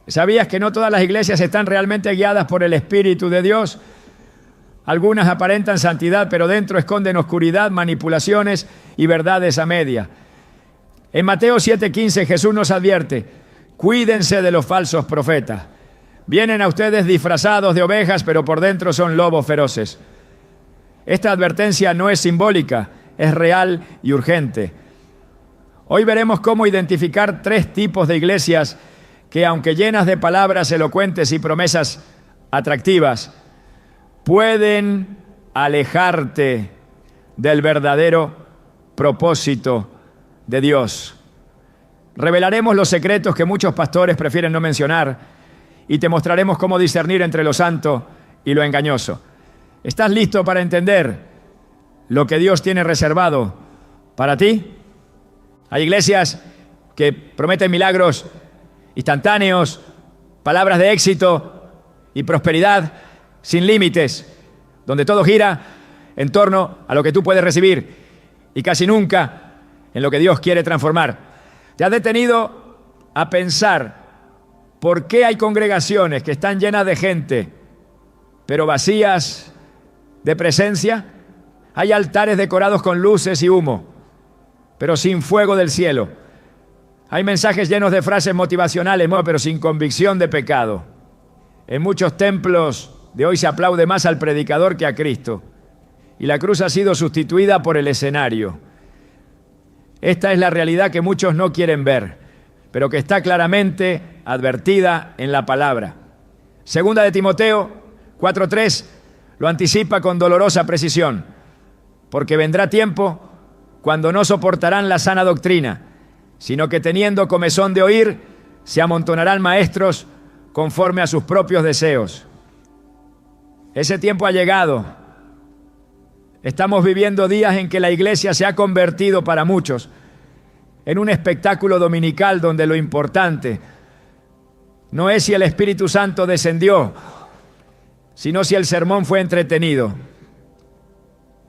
¿Sabías que no todas las iglesias están realmente guiadas por el Espíritu de Dios? Algunas aparentan santidad, pero dentro esconden oscuridad, manipulaciones y verdades a media. En Mateo 7:15 Jesús nos advierte: cuídense de los falsos profetas. Vienen a ustedes disfrazados de ovejas, pero por dentro son lobos feroces. Esta advertencia no es simbólica, es real y urgente. Hoy veremos cómo identificar 3 tipos de iglesias que, aunque llenas de palabras elocuentes y promesas atractivas, pueden alejarte del verdadero propósito de Dios. Revelaremos los secretos que muchos pastores prefieren no mencionar y te mostraremos cómo discernir entre lo santo y lo engañoso. ¿Estás listo para entender lo que Dios tiene reservado para ti? Hay iglesias que prometen milagros instantáneos, palabras de éxito y prosperidad sin límites, donde todo gira en torno a lo que tú puedes recibir y casi nunca en lo que Dios quiere transformar. ¿Te has detenido a pensar por qué hay congregaciones que están llenas de gente, pero vacías de presencia? Hay altares decorados con luces y humo, pero sin fuego del cielo. Hay mensajes llenos de frases motivacionales, pero sin convicción de pecado. En muchos templos de hoy se aplaude más al predicador que a Cristo, y la cruz ha sido sustituida por el escenario. Esta es la realidad que muchos no quieren ver, pero que está claramente advertida en la palabra. Segunda de Timoteo 4:3 lo anticipa con dolorosa precisión: porque vendrá tiempo cuando no soportarán la sana doctrina, sino que teniendo comezón de oír, se amontonarán maestros conforme a sus propios deseos. Ese tiempo ha llegado. Estamos viviendo días en que la iglesia se ha convertido para muchos en un espectáculo dominical donde lo importante no es si el Espíritu Santo descendió, sino si el sermón fue entretenido.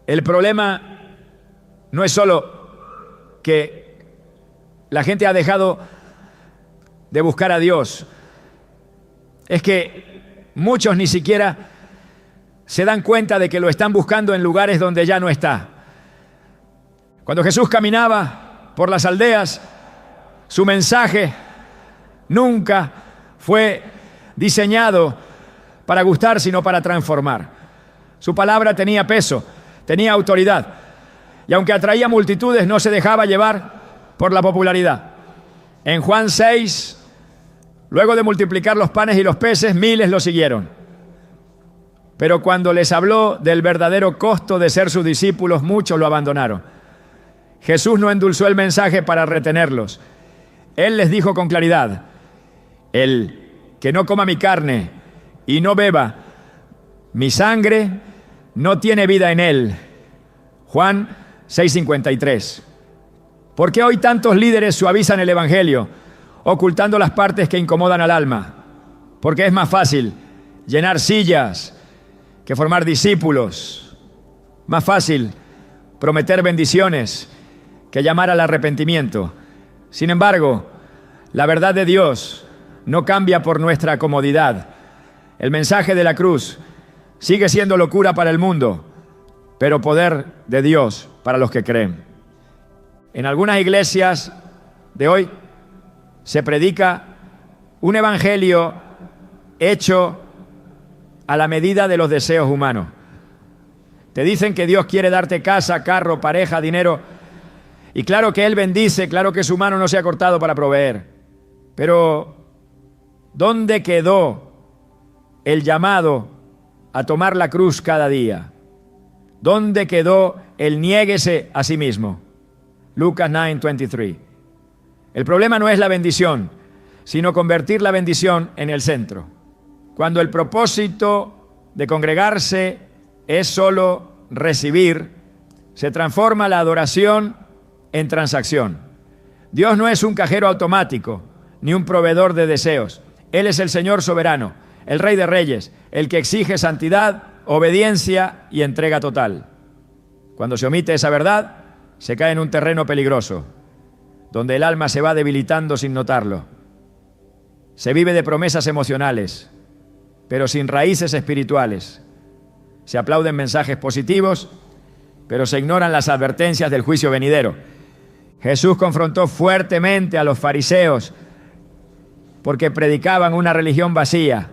El problema no es solo que la gente ha dejado de buscar a Dios, es que muchos ni siquiera se dan cuenta de que lo están buscando en lugares donde ya no está. Cuando Jesús caminaba por las aldeas, su mensaje nunca fue diseñado para gustar, sino para transformar. Su palabra tenía peso, tenía autoridad, y aunque atraía multitudes, no se dejaba llevar por la popularidad. En Juan 6, luego de multiplicar los panes y los peces, miles lo siguieron. Pero cuando les habló del verdadero costo de ser sus discípulos, muchos lo abandonaron. Jesús no endulzó el mensaje para retenerlos. Él les dijo con claridad: el que no coma mi carne y no beba mi sangre, no tiene vida en él. Juan 6:53. ¿Por qué hoy tantos líderes suavizan el evangelio, ocultando las partes que incomodan al alma? Porque es más fácil llenar sillas que formar discípulos. Más fácil prometer bendiciones que llamar al arrepentimiento. Sin embargo, la verdad de Dios no cambia por nuestra comodidad. El mensaje de la cruz sigue siendo locura para el mundo, pero poder de Dios para los que creen. En algunas iglesias de hoy se predica un evangelio hecho a la medida de los deseos humanos. Te dicen que Dios quiere darte casa, carro, pareja, dinero, y claro que Él bendice, claro que su mano no se ha cortado para proveer. Pero ¿dónde quedó el llamado a tomar la cruz cada día? ¿Dónde quedó el niéguese a sí mismo? Lucas 9:23. El problema no es la bendición, sino convertir la bendición en el centro. Cuando el propósito de congregarse es solo recibir, se transforma la adoración en transacción. Dios no es un cajero automático, ni un proveedor de deseos. Él es el Señor soberano, el Rey de Reyes, el que exige santidad, obediencia y entrega total. Cuando se omite esa verdad, se cae en un terreno peligroso, donde el alma se va debilitando sin notarlo. Se vive de promesas emocionales, pero sin raíces espirituales. Se aplauden mensajes positivos, pero se ignoran las advertencias del juicio venidero. Jesús confrontó fuertemente a los fariseos porque predicaban una religión vacía,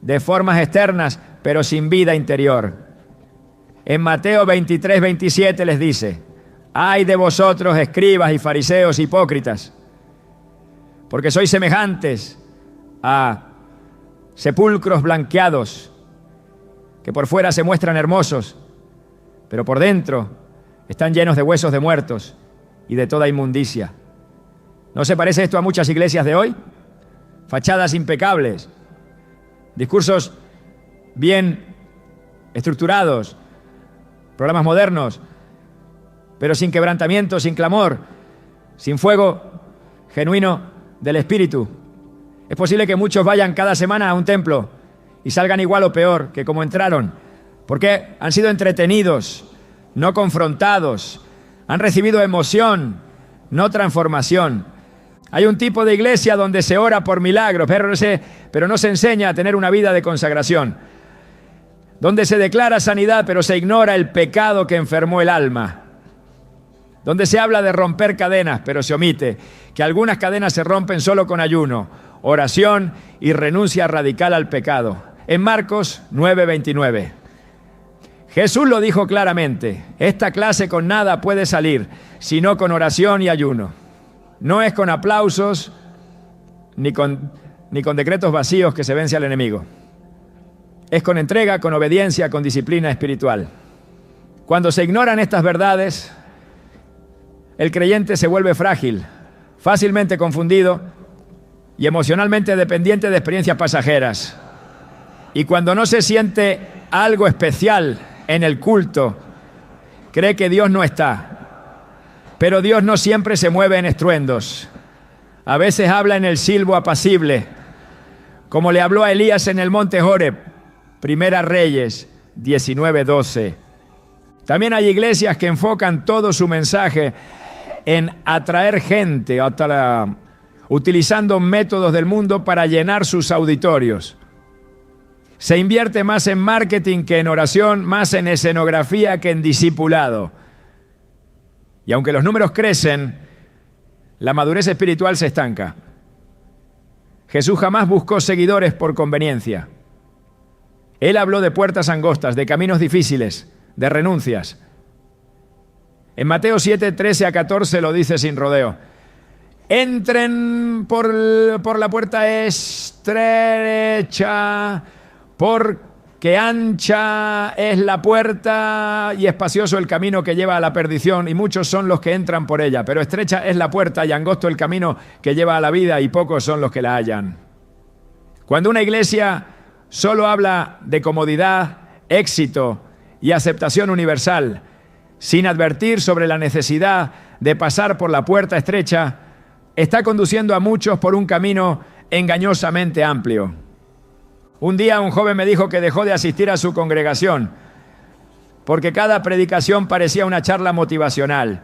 de formas externas, pero sin vida interior. En Mateo 23, 27 les dice: «Ay de vosotros, escribas y fariseos hipócritas, porque sois semejantes a sepulcros blanqueados, que por fuera se muestran hermosos, pero por dentro están llenos de huesos de muertos y de toda inmundicia». ¿No se parece esto a muchas iglesias de hoy? Fachadas impecables, discursos bien estructurados, programas modernos, pero sin quebrantamiento, sin clamor, sin fuego genuino del Espíritu. Es posible que muchos vayan cada semana a un templo y salgan igual o peor que como entraron, porque han sido entretenidos, no confrontados, han recibido emoción, no transformación. Hay un tipo de iglesia donde se ora por milagros, pero no se enseña a tener una vida de consagración, donde se declara sanidad, pero se ignora el pecado que enfermó el alma, donde se habla de romper cadenas, pero se omite que algunas cadenas se rompen solo con ayuno, oración y renuncia radical al pecado. En Marcos 9:29. Jesús lo dijo claramente: esta clase con nada puede salir, sino con oración y ayuno. No es con aplausos ni con decretos vacíos que se vence al enemigo. Es con entrega, con obediencia, con disciplina espiritual. Cuando se ignoran estas verdades, el creyente se vuelve frágil, fácilmente confundido y emocionalmente dependiente de experiencias pasajeras. Y cuando no se siente algo especial en el culto, cree que Dios no está. Pero Dios no siempre se mueve en estruendos. A veces habla en el silbo apacible, como le habló a Elías en el monte Horeb, Primera Reyes 19:12. También hay iglesias que enfocan todo su mensaje en atraer gente, utilizando métodos del mundo para llenar sus auditorios. Se invierte más en marketing que en oración, más en escenografía que en discipulado. Y aunque los números crecen, la madurez espiritual se estanca. Jesús jamás buscó seguidores por conveniencia. Él habló de puertas angostas, de caminos difíciles, de renuncias. En Mateo 7, 13 a 14 lo dice sin rodeo: entren por la puerta estrecha, porque ancha es la puerta y espacioso el camino que lleva a la perdición, y muchos son los que entran por ella, pero estrecha es la puerta y angosto el camino que lleva a la vida, y pocos son los que la hallan. Cuando una iglesia solo habla de comodidad, éxito y aceptación universal, sin advertir sobre la necesidad de pasar por la puerta estrecha, está conduciendo a muchos por un camino engañosamente amplio. Un día un joven me dijo que dejó de asistir a su congregación porque cada predicación parecía una charla motivacional.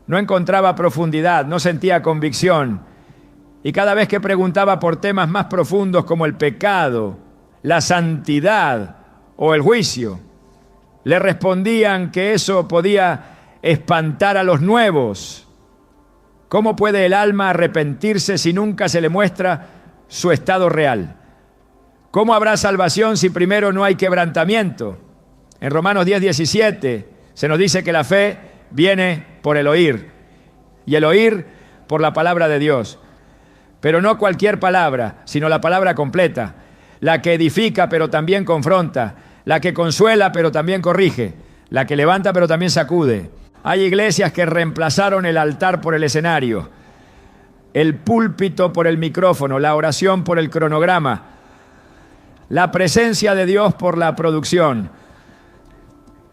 No encontraba profundidad, no sentía convicción, y cada vez que preguntaba por temas más profundos como el pecado, la santidad o el juicio, le respondían que eso podía espantar a los nuevos. ¿Cómo puede el alma arrepentirse si nunca se le muestra su estado real? ¿Cómo habrá salvación si primero no hay quebrantamiento? En Romanos 10:17 se nos dice que la fe viene por el oír, y el oír por la palabra de Dios. Pero no cualquier palabra, sino la palabra completa, la que edifica pero también confronta, la que consuela pero también corrige, la que levanta pero también sacude. Hay iglesias que reemplazaron el altar por el escenario, el púlpito por el micrófono, la oración por el cronograma, la presencia de Dios por la producción.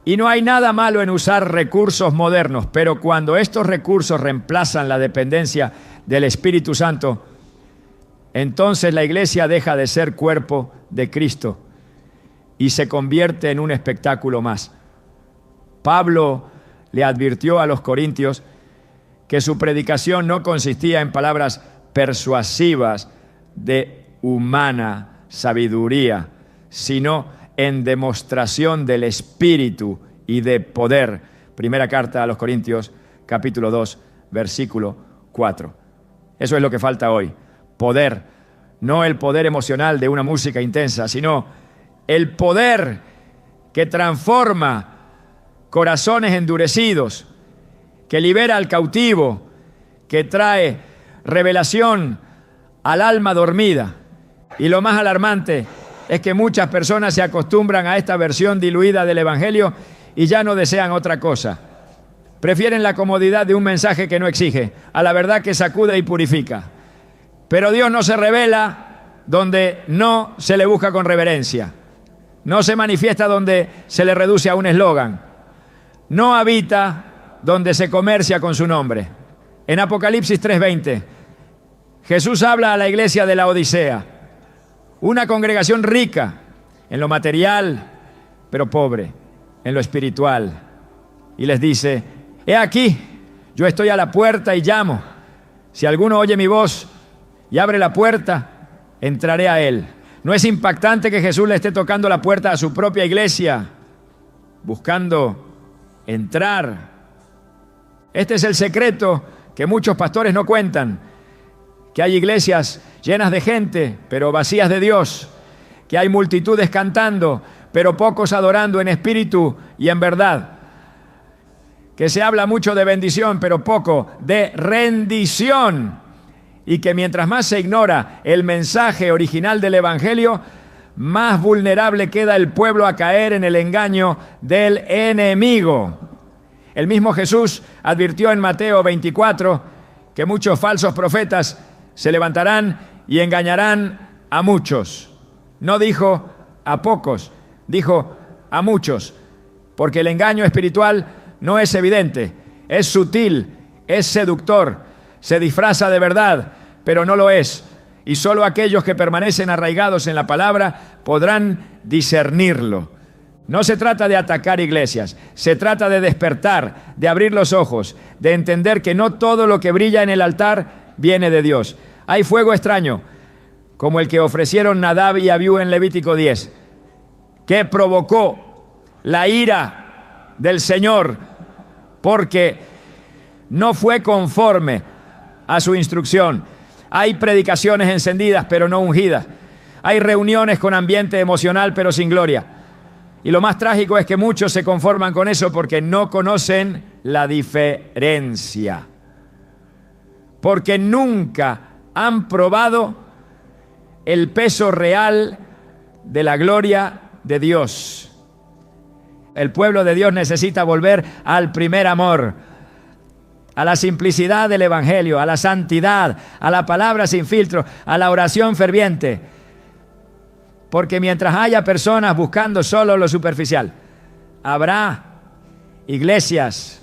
Y no hay nada malo en usar recursos modernos, pero cuando estos recursos reemplazan la dependencia del Espíritu Santo, entonces la iglesia deja de ser cuerpo de Cristo y se convierte en un espectáculo más. Pablo le advirtió a los corintios que su predicación no consistía en palabras persuasivas de humana sabiduría, sino en demostración del Espíritu y de poder. Primera carta a los Corintios, capítulo 2, versículo 4. Eso es lo que falta hoy. Poder. No el poder emocional de una música intensa, sino el poder que transforma corazones endurecidos, que libera al cautivo, que trae revelación al alma dormida. Y lo más alarmante es que muchas personas se acostumbran a esta versión diluida del Evangelio y ya no desean otra cosa. Prefieren la comodidad de un mensaje que no exige, a la verdad que sacude y purifica. Pero Dios no se revela donde no se le busca con reverencia. No se manifiesta donde se le reduce a un eslogan. No habita donde se comercia con su nombre. En Apocalipsis 3:20, Jesús habla a la iglesia de la Odisea, una congregación rica en lo material, pero pobre en lo espiritual. Y les dice: he aquí, yo estoy a la puerta y llamo. Si alguno oye mi voz y abre la puerta, entraré a él. ¿No es impactante que Jesús le esté tocando la puerta a su propia iglesia, buscando entrar? Este es el secreto que muchos pastores no cuentan, que hay iglesias llenas de gente, pero vacías de Dios, que hay multitudes cantando, pero pocos adorando en espíritu y en verdad, que se habla mucho de bendición, pero poco de rendición, y que mientras más se ignora el mensaje original del Evangelio, más vulnerable queda el pueblo a caer en el engaño del enemigo. El mismo Jesús advirtió en Mateo 24 que muchos falsos profetas se levantarán y engañarán a muchos. No dijo a pocos, dijo a muchos, porque el engaño espiritual no es evidente, es sutil, es seductor, se disfraza de verdad, pero no lo es. Y solo aquellos que permanecen arraigados en la palabra podrán discernirlo. No se trata de atacar iglesias, se trata de despertar, de abrir los ojos, de entender que no todo lo que brilla en el altar viene de Dios. Hay fuego extraño, como el que ofrecieron Nadab y Abiú en Levítico 10, que provocó la ira del Señor, porque no fue conforme a su instrucción. Hay predicaciones encendidas, pero no ungidas. Hay reuniones con ambiente emocional, pero sin gloria. Y lo más trágico es que muchos se conforman con eso porque no conocen la diferencia. Porque nunca han probado el peso real de la gloria de Dios. El pueblo de Dios necesita volver al primer amor, a la simplicidad del Evangelio, a la santidad, a la palabra sin filtro, a la oración ferviente. Porque mientras haya personas buscando solo lo superficial, habrá iglesias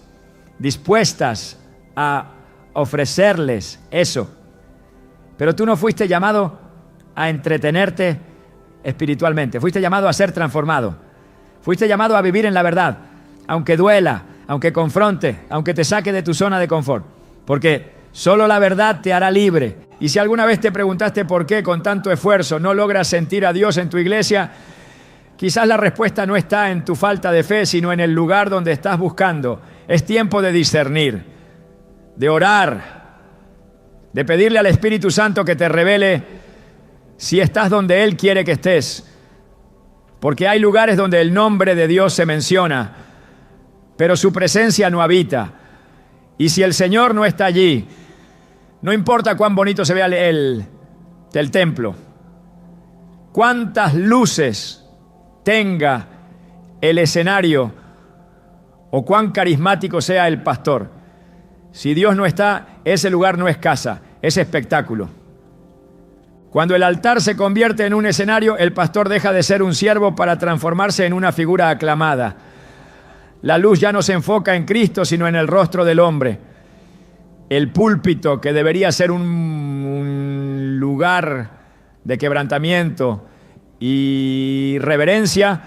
dispuestas a ofrecerles eso. Pero tú no fuiste llamado a entretenerte espiritualmente, fuiste llamado a ser transformado, fuiste llamado a vivir en la verdad, aunque duela, aunque confronte, aunque te saque de tu zona de confort, porque solo la verdad te hará libre. Y si alguna vez te preguntaste por qué con tanto esfuerzo no logras sentir a Dios en tu iglesia, quizás la respuesta no está en tu falta de fe, sino en el lugar donde estás buscando. Es tiempo de discernir, de orar, de pedirle al Espíritu Santo que te revele si estás donde Él quiere que estés. Porque hay lugares donde el nombre de Dios se menciona, pero su presencia no habita. Y si el Señor no está allí, no importa cuán bonito se vea el templo, cuántas luces tenga el escenario o cuán carismático sea el pastor, si Dios no está, ese lugar no es casa, es espectáculo. Cuando el altar se convierte en un escenario, el pastor deja de ser un siervo para transformarse en una figura aclamada. La luz ya no se enfoca en Cristo, sino en el rostro del hombre. El púlpito, que debería ser un lugar de quebrantamiento y reverencia,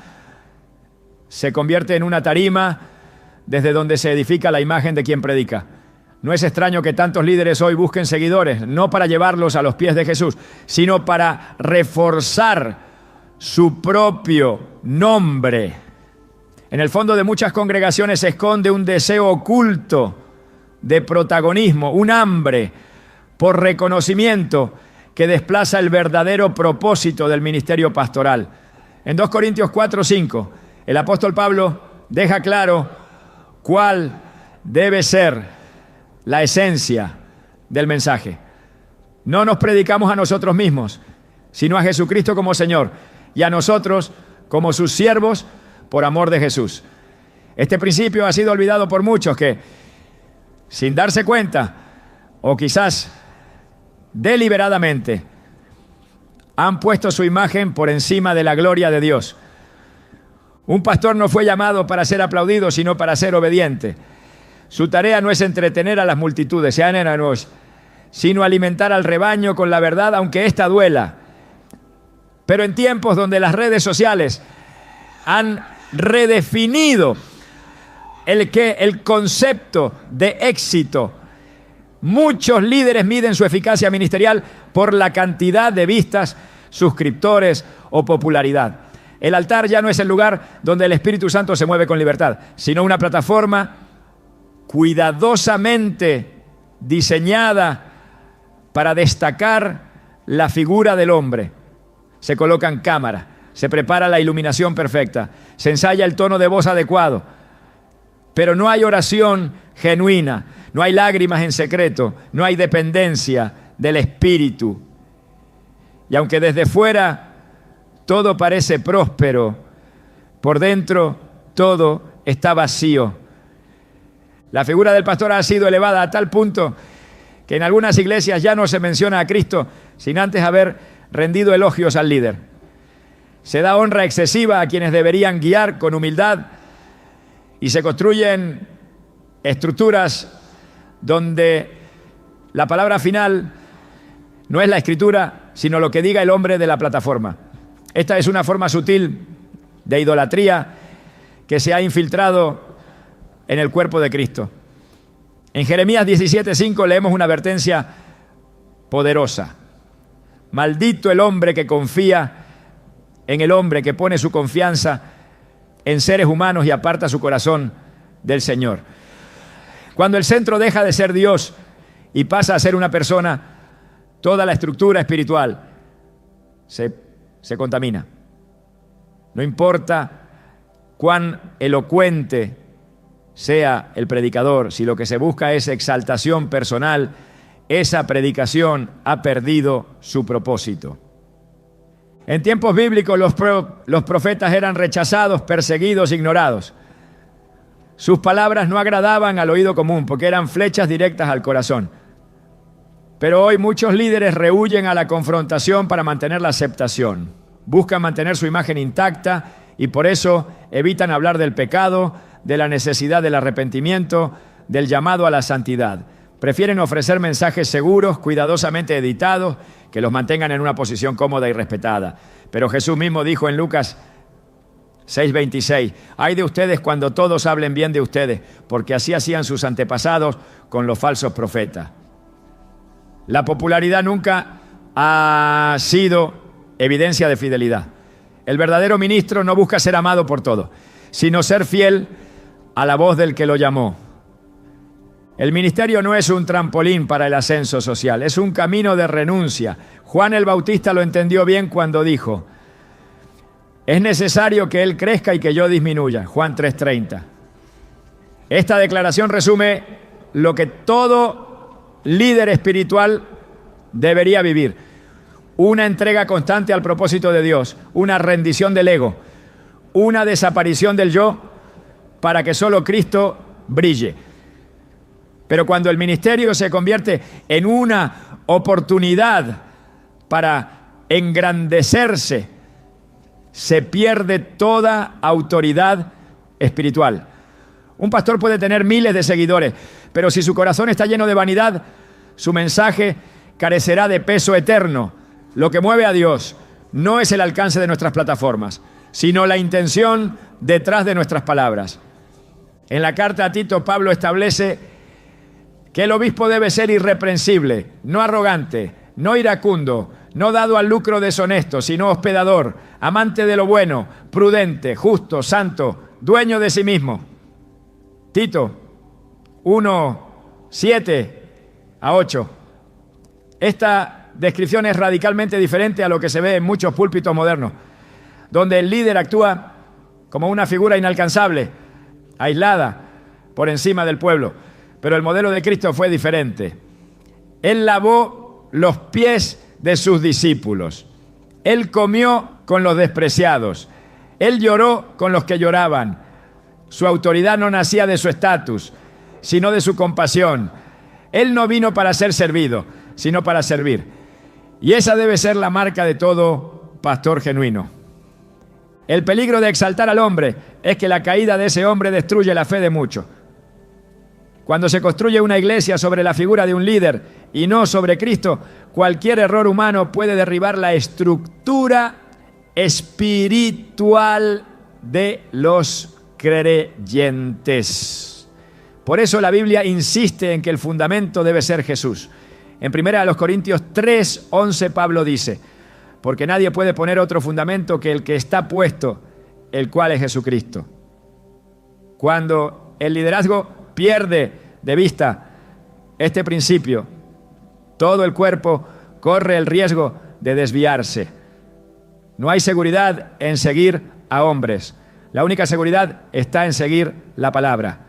se convierte en una tarima desde donde se edifica la imagen de quien predica. No es extraño que tantos líderes hoy busquen seguidores, no para llevarlos a los pies de Jesús, sino para reforzar su propio nombre. En el fondo de muchas congregaciones se esconde un deseo oculto de protagonismo, un hambre por reconocimiento que desplaza el verdadero propósito del ministerio pastoral. En 2 Corintios 4:5, el apóstol Pablo deja claro cuál debe ser la esencia del mensaje. No nos predicamos a nosotros mismos, sino a Jesucristo como Señor y a nosotros como sus siervos por amor de Jesús. Este principio ha sido olvidado por muchos que, sin darse cuenta, o quizás deliberadamente, han puesto su imagen por encima de la gloria de Dios. Un pastor no fue llamado para ser aplaudido, sino para ser obediente. Su tarea no es entretener a las multitudes, sino alimentar al rebaño con la verdad, aunque ésta duela. Pero en tiempos donde las redes sociales han redefinido el concepto de éxito, muchos líderes miden su eficacia ministerial por la cantidad de vistas, suscriptores o popularidad. El altar ya no es el lugar donde el Espíritu Santo se mueve con libertad, sino una plataforma cuidadosamente diseñada para destacar la figura del hombre. Se colocan cámaras, se prepara la iluminación perfecta, se ensaya el tono de voz adecuado, pero no hay oración genuina, no hay lágrimas en secreto, no hay dependencia del Espíritu. Y aunque desde fuera todo parece próspero, por dentro todo está vacío. La figura del pastor ha sido elevada a tal punto que en algunas iglesias ya no se menciona a Cristo sin antes haber rendido elogios al líder. Se da honra excesiva a quienes deberían guiar con humildad y se construyen estructuras donde la palabra final no es la escritura, sino lo que diga el hombre de la plataforma. Esta es una forma sutil de idolatría que se ha infiltrado en el cuerpo de Cristo. En Jeremías 17:5 leemos una advertencia poderosa. Maldito el hombre que confía en el hombre, que pone su confianza en seres humanos y aparta su corazón del Señor. Cuando el centro deja de ser Dios y pasa a ser una persona, toda la estructura espiritual se contamina. No importa cuán elocuente sea el predicador, si lo que se busca es exaltación personal, esa predicación ha perdido su propósito. En tiempos bíblicos los profetas eran rechazados, perseguidos, ignorados. Sus palabras no agradaban al oído común porque eran flechas directas al corazón. Pero hoy muchos líderes rehuyen a la confrontación para mantener la aceptación. Buscan mantener su imagen intacta y por eso evitan hablar del pecado, de la necesidad del arrepentimiento, del llamado a la santidad. Prefieren ofrecer mensajes seguros, cuidadosamente editados, que los mantengan en una posición cómoda y respetada. Pero Jesús mismo dijo en Lucas 6:26, ay de ustedes cuando todos hablen bien de ustedes, porque así hacían sus antepasados con los falsos profetas. La popularidad nunca ha sido evidencia de fidelidad. El verdadero ministro no busca ser amado por todos, sino ser fiel a la voz del que lo llamó. El ministerio no es un trampolín para el ascenso social, es un camino de renuncia. Juan el Bautista lo entendió bien cuando dijo, es necesario que él crezca y que yo disminuya. Juan 3:30. Esta declaración resume lo que todo líder espiritual debería vivir. Una entrega constante al propósito de Dios, una rendición del ego, una desaparición del yo para que solo Cristo brille. Pero cuando el ministerio se convierte en una oportunidad para engrandecerse, se pierde toda autoridad espiritual. Un pastor puede tener miles de seguidores, pero si su corazón está lleno de vanidad, su mensaje carecerá de peso eterno. Lo que mueve a Dios no es el alcance de nuestras plataformas, sino la intención detrás de nuestras palabras. En la carta a Tito, Pablo establece que el obispo debe ser irreprensible, no arrogante, no iracundo, no dado al lucro deshonesto, sino hospedador, amante de lo bueno, prudente, justo, santo, dueño de sí mismo. Tito 1, 7-8. Esta descripción es radicalmente diferente a lo que se ve en muchos púlpitos modernos, donde el líder actúa como una figura inalcanzable, aislada por encima del pueblo. Pero el modelo de Cristo fue diferente. Él lavó los pies de sus discípulos. Él comió con los despreciados. Él lloró con los que lloraban. Su autoridad no nacía de su estatus, sino de su compasión. Él no vino para ser servido, sino para servir. Y esa debe ser la marca de todo pastor genuino. El peligro de exaltar al hombre es que la caída de ese hombre destruye la fe de muchos. Cuando se construye una iglesia sobre la figura de un líder y no sobre Cristo, cualquier error humano puede derribar la estructura espiritual de los creyentes. Por eso la Biblia insiste en que el fundamento debe ser Jesús. En 1 Corintios 3:11 Pablo dice: porque nadie puede poner otro fundamento que el que está puesto, el cual es Jesucristo. Cuando el liderazgo pierde de vista este principio, todo el cuerpo corre el riesgo de desviarse. No hay seguridad en seguir a hombres. La única seguridad está en seguir la palabra.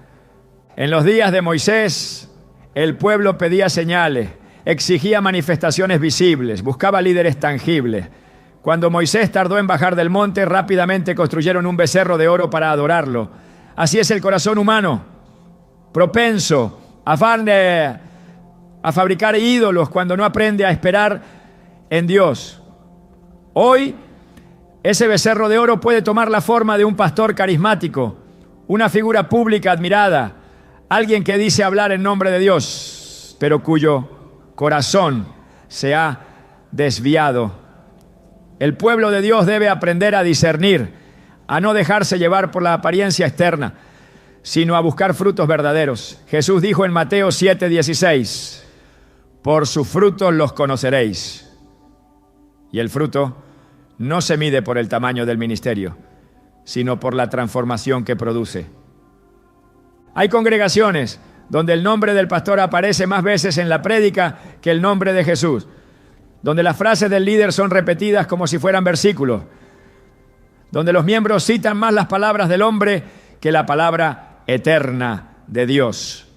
En los días de Moisés, el pueblo pedía señales, exigía manifestaciones visibles, buscaba líderes tangibles. Cuando Moisés tardó en bajar del monte, rápidamente construyeron un becerro de oro para adorarlo. Así es el corazón humano, propenso a fabricar ídolos cuando no aprende a esperar en Dios. Hoy, ese becerro de oro puede tomar la forma de un pastor carismático, una figura pública admirada, alguien que dice hablar en nombre de Dios, pero cuyo corazón se ha desviado. El pueblo de Dios debe aprender a discernir, a no dejarse llevar por la apariencia externa, sino a buscar frutos verdaderos. Jesús dijo en Mateo 7:16: por sus frutos los conoceréis. Y el fruto no se mide por el tamaño del ministerio, sino por la transformación que produce. Hay congregaciones donde el nombre del pastor aparece más veces en la prédica que el nombre de Jesús, donde las frases del líder son repetidas como si fueran versículos, donde los miembros citan más las palabras del hombre que la palabra eterna de Dios.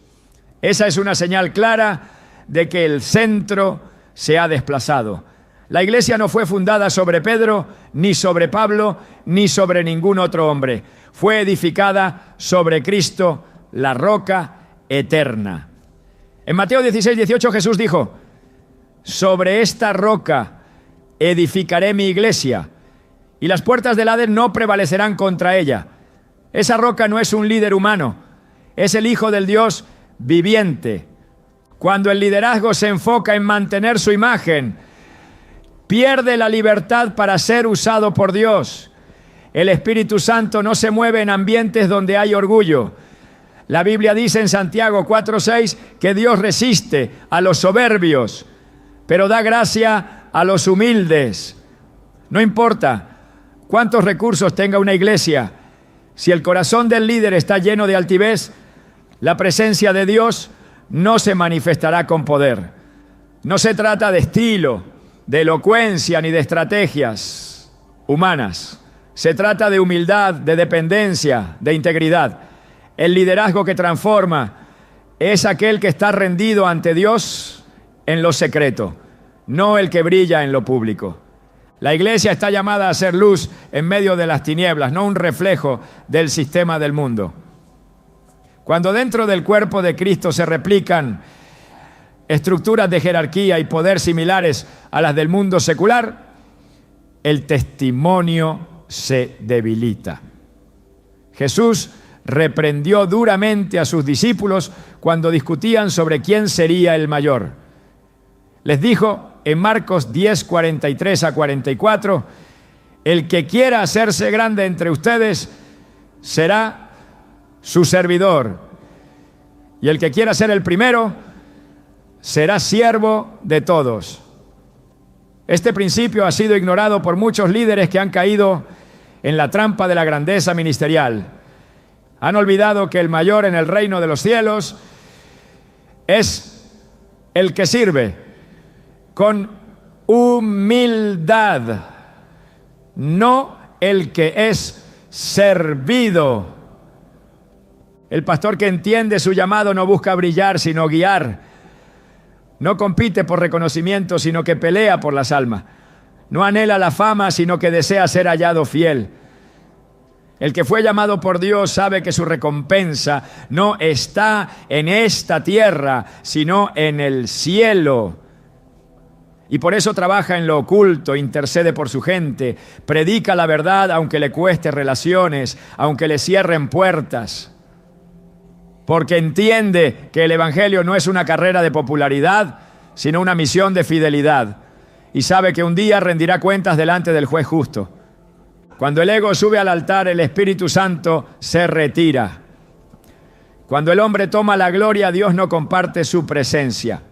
Esa es una señal clara de que el centro se ha desplazado. La iglesia no fue fundada sobre Pedro, ni sobre Pablo, ni sobre ningún otro hombre. Fue edificada sobre Cristo, la roca eterna. En Mateo 16:18 Jesús dijo: sobre esta roca edificaré mi iglesia, y las puertas del Hades no prevalecerán contra ella. Esa roca no es un líder humano, es el Hijo del Dios viviente. Cuando el liderazgo se enfoca en mantener su imagen, pierde la libertad para ser usado por Dios. El Espíritu Santo no se mueve en ambientes donde hay orgullo. La Biblia dice en Santiago 4:6 que Dios resiste a los soberbios, pero da gracia a los humildes. No importa cuántos recursos tenga una iglesia, si el corazón del líder está lleno de altivez, la presencia de Dios no se manifestará con poder. No se trata de estilo, de elocuencia ni de estrategias humanas. Se trata de humildad, de dependencia, de integridad. El liderazgo que transforma es aquel que está rendido ante Dios en lo secreto, no el que brilla en lo público. La iglesia está llamada a ser luz en medio de las tinieblas, no un reflejo del sistema del mundo. Cuando dentro del cuerpo de Cristo se replican estructuras de jerarquía y poder similares a las del mundo secular, el testimonio se debilita. Jesús reprendió duramente a sus discípulos cuando discutían sobre quién sería el mayor. Les dijo en Marcos 10:43-44, el que quiera hacerse grande entre ustedes será su servidor, y el que quiera ser el primero será siervo de todos. Este principio ha sido ignorado por muchos líderes que han caído en la trampa de la grandeza ministerial. Han olvidado que el mayor en el reino de los cielos es el que sirve con humildad, no el que es servido. El pastor que entiende su llamado no busca brillar, sino guiar. No compite por reconocimiento, sino que pelea por las almas. No anhela la fama, sino que desea ser hallado fiel. El que fue llamado por Dios sabe que su recompensa no está en esta tierra, sino en el cielo. Y por eso trabaja en lo oculto, intercede por su gente, predica la verdad aunque le cueste relaciones, aunque le cierren puertas. Porque entiende que el evangelio no es una carrera de popularidad, sino una misión de fidelidad. Y sabe que un día rendirá cuentas delante del juez justo. Cuando el ego sube al altar, el Espíritu Santo se retira. Cuando el hombre toma la gloria, Dios no comparte su presencia.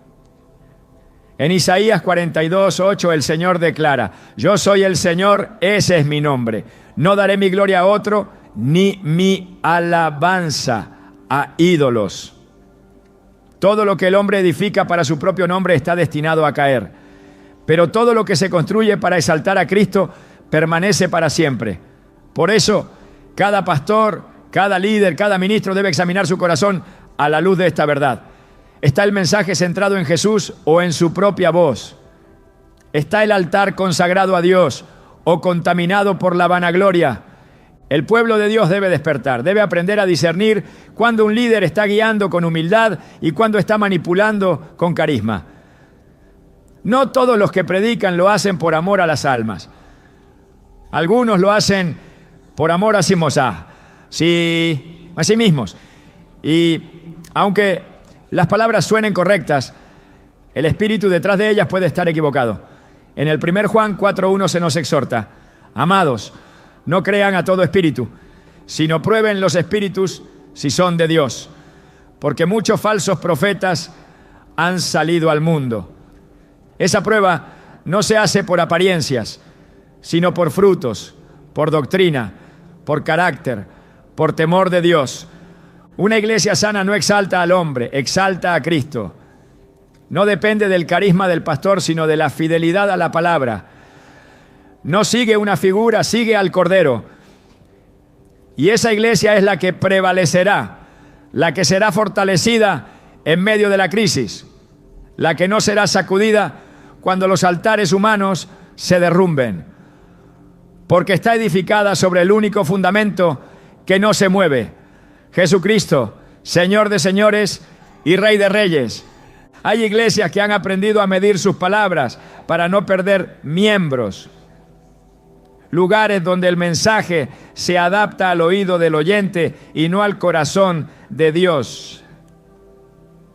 En Isaías 42:8 el Señor declara: yo soy el Señor, ese es mi nombre. No daré mi gloria a otro, ni mi alabanza a ídolos. Todo lo que el hombre edifica para su propio nombre está destinado a caer, pero todo lo que se construye para exaltar a Cristo permanece para siempre. Por eso, cada pastor, cada líder, cada ministro debe examinar su corazón a la luz de esta verdad. ¿Está el mensaje centrado en Jesús o en su propia voz? ¿Está el altar consagrado a Dios o contaminado por la vanagloria? El pueblo de Dios debe despertar, debe aprender a discernir cuando un líder está guiando con humildad y cuando está manipulando con carisma. No todos los que predican lo hacen por amor a las almas. Algunos lo hacen por amor a sí mismos. Y aunque las palabras suenen correctas, el espíritu detrás de ellas puede estar equivocado. En el 1 Juan 4:1 se nos exhorta: amados, no crean a todo espíritu, sino prueben los espíritus si son de Dios, porque muchos falsos profetas han salido al mundo. Esa prueba no se hace por apariencias, sino por frutos, por doctrina, por carácter, por temor de Dios. Una iglesia sana no exalta al hombre, exalta a Cristo. No depende del carisma del pastor, sino de la fidelidad a la palabra. No sigue una figura, sigue al Cordero. Y esa iglesia es la que prevalecerá, la que será fortalecida en medio de la crisis, la que no será sacudida cuando los altares humanos se derrumben, porque está edificada sobre el único fundamento que no se mueve: Jesucristo, Señor de señores y Rey de reyes. Hay iglesias que han aprendido a medir sus palabras para no perder miembros. Lugares donde el mensaje se adapta al oído del oyente y no al corazón de Dios.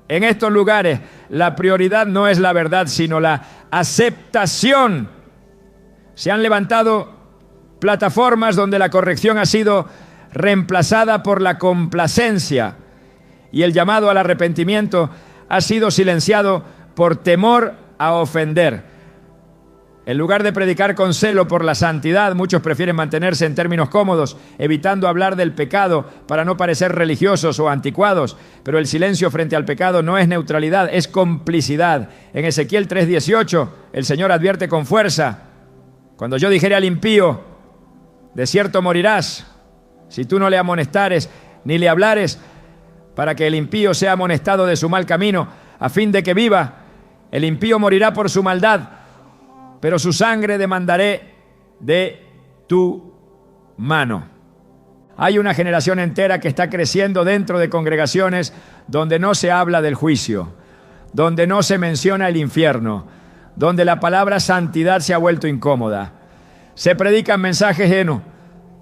En estos lugares la prioridad no es la verdad, sino la aceptación. Se han levantado plataformas donde la corrección ha sido reemplazada por la complacencia y el llamado al arrepentimiento ha sido silenciado por temor a ofender. En lugar de predicar con celo por la santidad, muchos prefieren mantenerse en términos cómodos, evitando hablar del pecado para no parecer religiosos o anticuados. Pero el silencio frente al pecado no es neutralidad, es complicidad. En Ezequiel 3:18, el Señor advierte con fuerza: cuando yo dijere al impío, de cierto morirás, si tú no le amonestares ni le hablares, para que el impío sea amonestado de su mal camino, a fin de que viva. El impío morirá por su maldad, pero su sangre demandaré de tu mano. Hay una generación entera que está creciendo dentro de congregaciones donde no se habla del juicio, donde no se menciona el infierno, donde la palabra santidad se ha vuelto incómoda. Se predican mensajes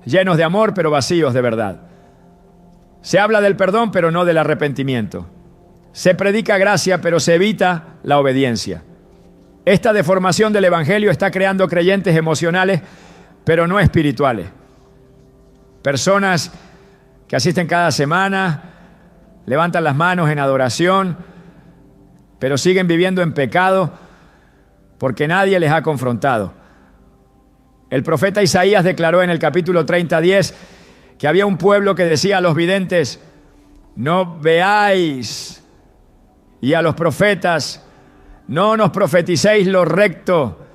llenos de amor, pero vacíos de verdad. Se habla del perdón, pero no del arrepentimiento. Se predica gracia, pero se evita la obediencia. Esta deformación del evangelio está creando creyentes emocionales, pero no espirituales. Personas que asisten cada semana, levantan las manos en adoración, pero siguen viviendo en pecado porque nadie les ha confrontado. El profeta Isaías declaró en el capítulo 30:10 que había un pueblo que decía a los videntes: no veáis, y a los profetas: no nos profeticéis lo recto,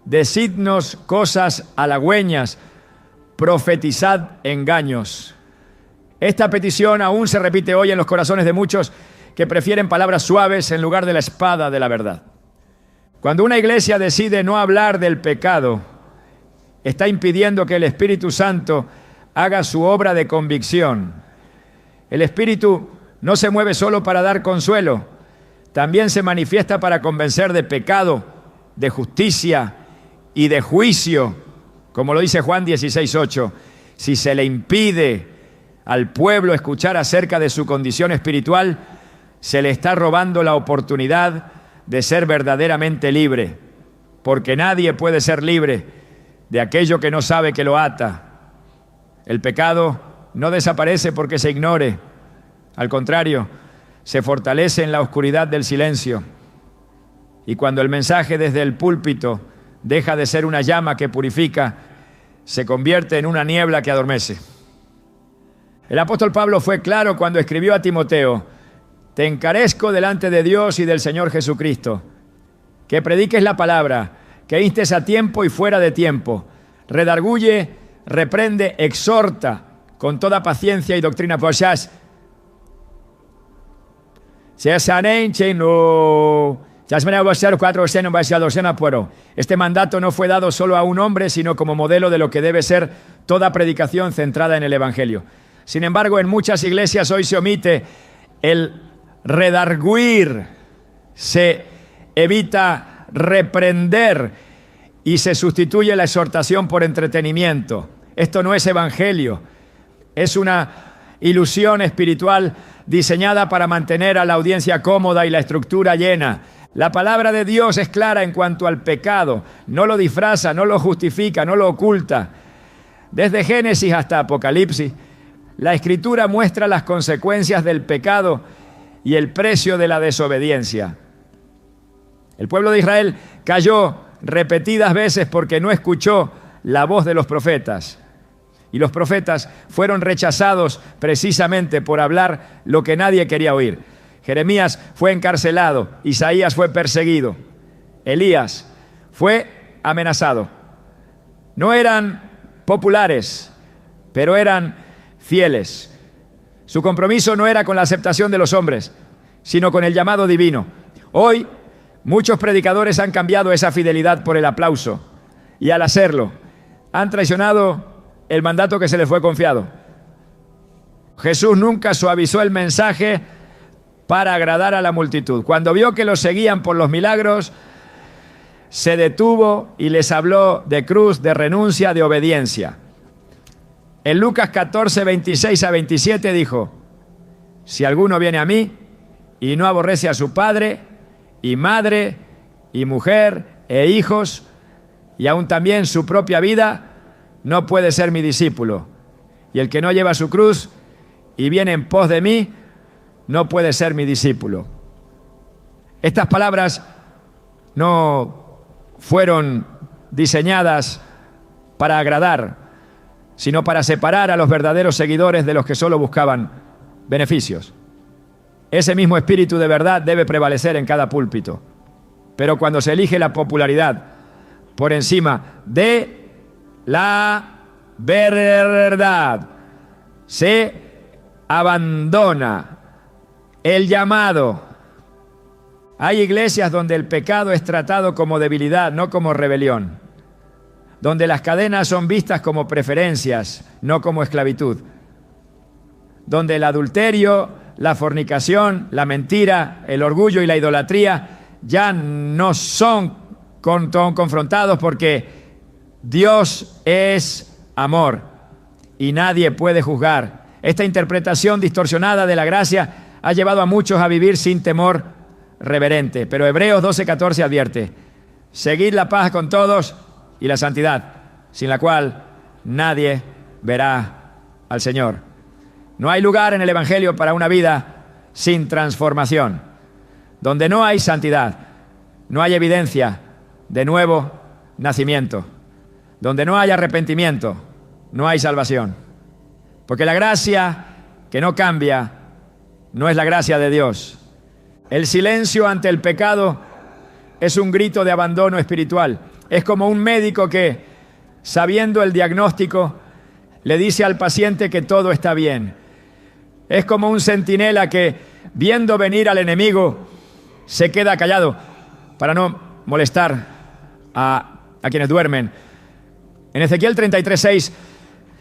decidnos cosas halagüeñas, profetizad engaños. Esta petición aún se repite hoy en los corazones de muchos que prefieren palabras suaves en lugar de la espada de la verdad. Cuando una iglesia decide no hablar del pecado, está impidiendo que el Espíritu Santo haga su obra de convicción. El Espíritu no se mueve solo para dar consuelo, también se manifiesta para convencer de pecado, de justicia y de juicio, como lo dice Juan 16:8. Si se le impide al pueblo escuchar acerca de su condición espiritual, se le está robando la oportunidad de ser verdaderamente libre, porque nadie puede ser libre de aquello que no sabe que lo ata. El pecado no desaparece porque se ignore, al contrario, se fortalece en la oscuridad del silencio. Y cuando el mensaje desde el púlpito deja de ser una llama que purifica, se convierte en una niebla que adormece. El apóstol Pablo fue claro cuando escribió a Timoteo: te encarezco delante de Dios y del Señor Jesucristo, que prediques la palabra, que instes a tiempo y fuera de tiempo, redarguye, reprende, exhorta con toda paciencia y doctrina. Este mandato no fue dado solo a un hombre, sino como modelo de lo que debe ser toda predicación centrada en el Evangelio. Sin embargo, en muchas iglesias hoy se omite el redarguir, se evita reprender y se sustituye la exhortación por entretenimiento. Esto no es evangelio, es una ilusión espiritual diseñada para mantener a la audiencia cómoda y la estructura llena. La palabra de Dios es clara en cuanto al pecado, no lo disfraza, no lo justifica, no lo oculta. Desde Génesis hasta Apocalipsis, la Escritura muestra las consecuencias del pecado y el precio de la desobediencia. El pueblo de Israel cayó repetidas veces porque no escuchó la voz de los profetas. Y los profetas fueron rechazados precisamente por hablar lo que nadie quería oír. Jeremías fue encarcelado, Isaías fue perseguido, Elías fue amenazado. No eran populares, pero eran fieles. Su compromiso no era con la aceptación de los hombres, sino con el llamado divino. Hoy, muchos predicadores han cambiado esa fidelidad por el aplauso, y al hacerlo, han traicionado el mandato que se les fue confiado. Jesús nunca suavizó el mensaje para agradar a la multitud. Cuando vio que los seguían por los milagros, se detuvo y les habló de cruz, de renuncia, de obediencia. En Lucas 14, 26 a 27 dijo: si alguno viene a mí y no aborrece a su padre y madre y mujer e hijos y aún también su propia vida, no puede ser mi discípulo. Y el que no lleva su cruz y viene en pos de mí, no puede ser mi discípulo. Estas palabras no fueron diseñadas para agradar, sino para separar a los verdaderos seguidores de los que solo buscaban beneficios. Ese mismo espíritu de verdad debe prevalecer en cada púlpito. Pero cuando se elige la popularidad por encima de la verdad, se abandona el llamado. Hay iglesias donde el pecado es tratado como debilidad, no como rebelión. Donde las cadenas son vistas como preferencias, no como esclavitud. Donde el adulterio, la fornicación, la mentira, el orgullo y la idolatría ya no son confrontados porque Dios es amor y nadie puede juzgar. Esta interpretación distorsionada de la gracia ha llevado a muchos a vivir sin temor reverente. Pero Hebreos 12:14 advierte: seguid la paz con todos y la santidad, sin la cual nadie verá al Señor. No hay lugar en el Evangelio para una vida sin transformación. Donde no hay santidad, no hay evidencia de nuevo nacimiento. Donde no hay arrepentimiento, no hay salvación. Porque la gracia que no cambia no es la gracia de Dios. El silencio ante el pecado es un grito de abandono espiritual. Es como un médico que, sabiendo el diagnóstico, le dice al paciente que todo está bien. Es como un centinela que, viendo venir al enemigo, se queda callado para no molestar a quienes duermen. En Ezequiel 33:6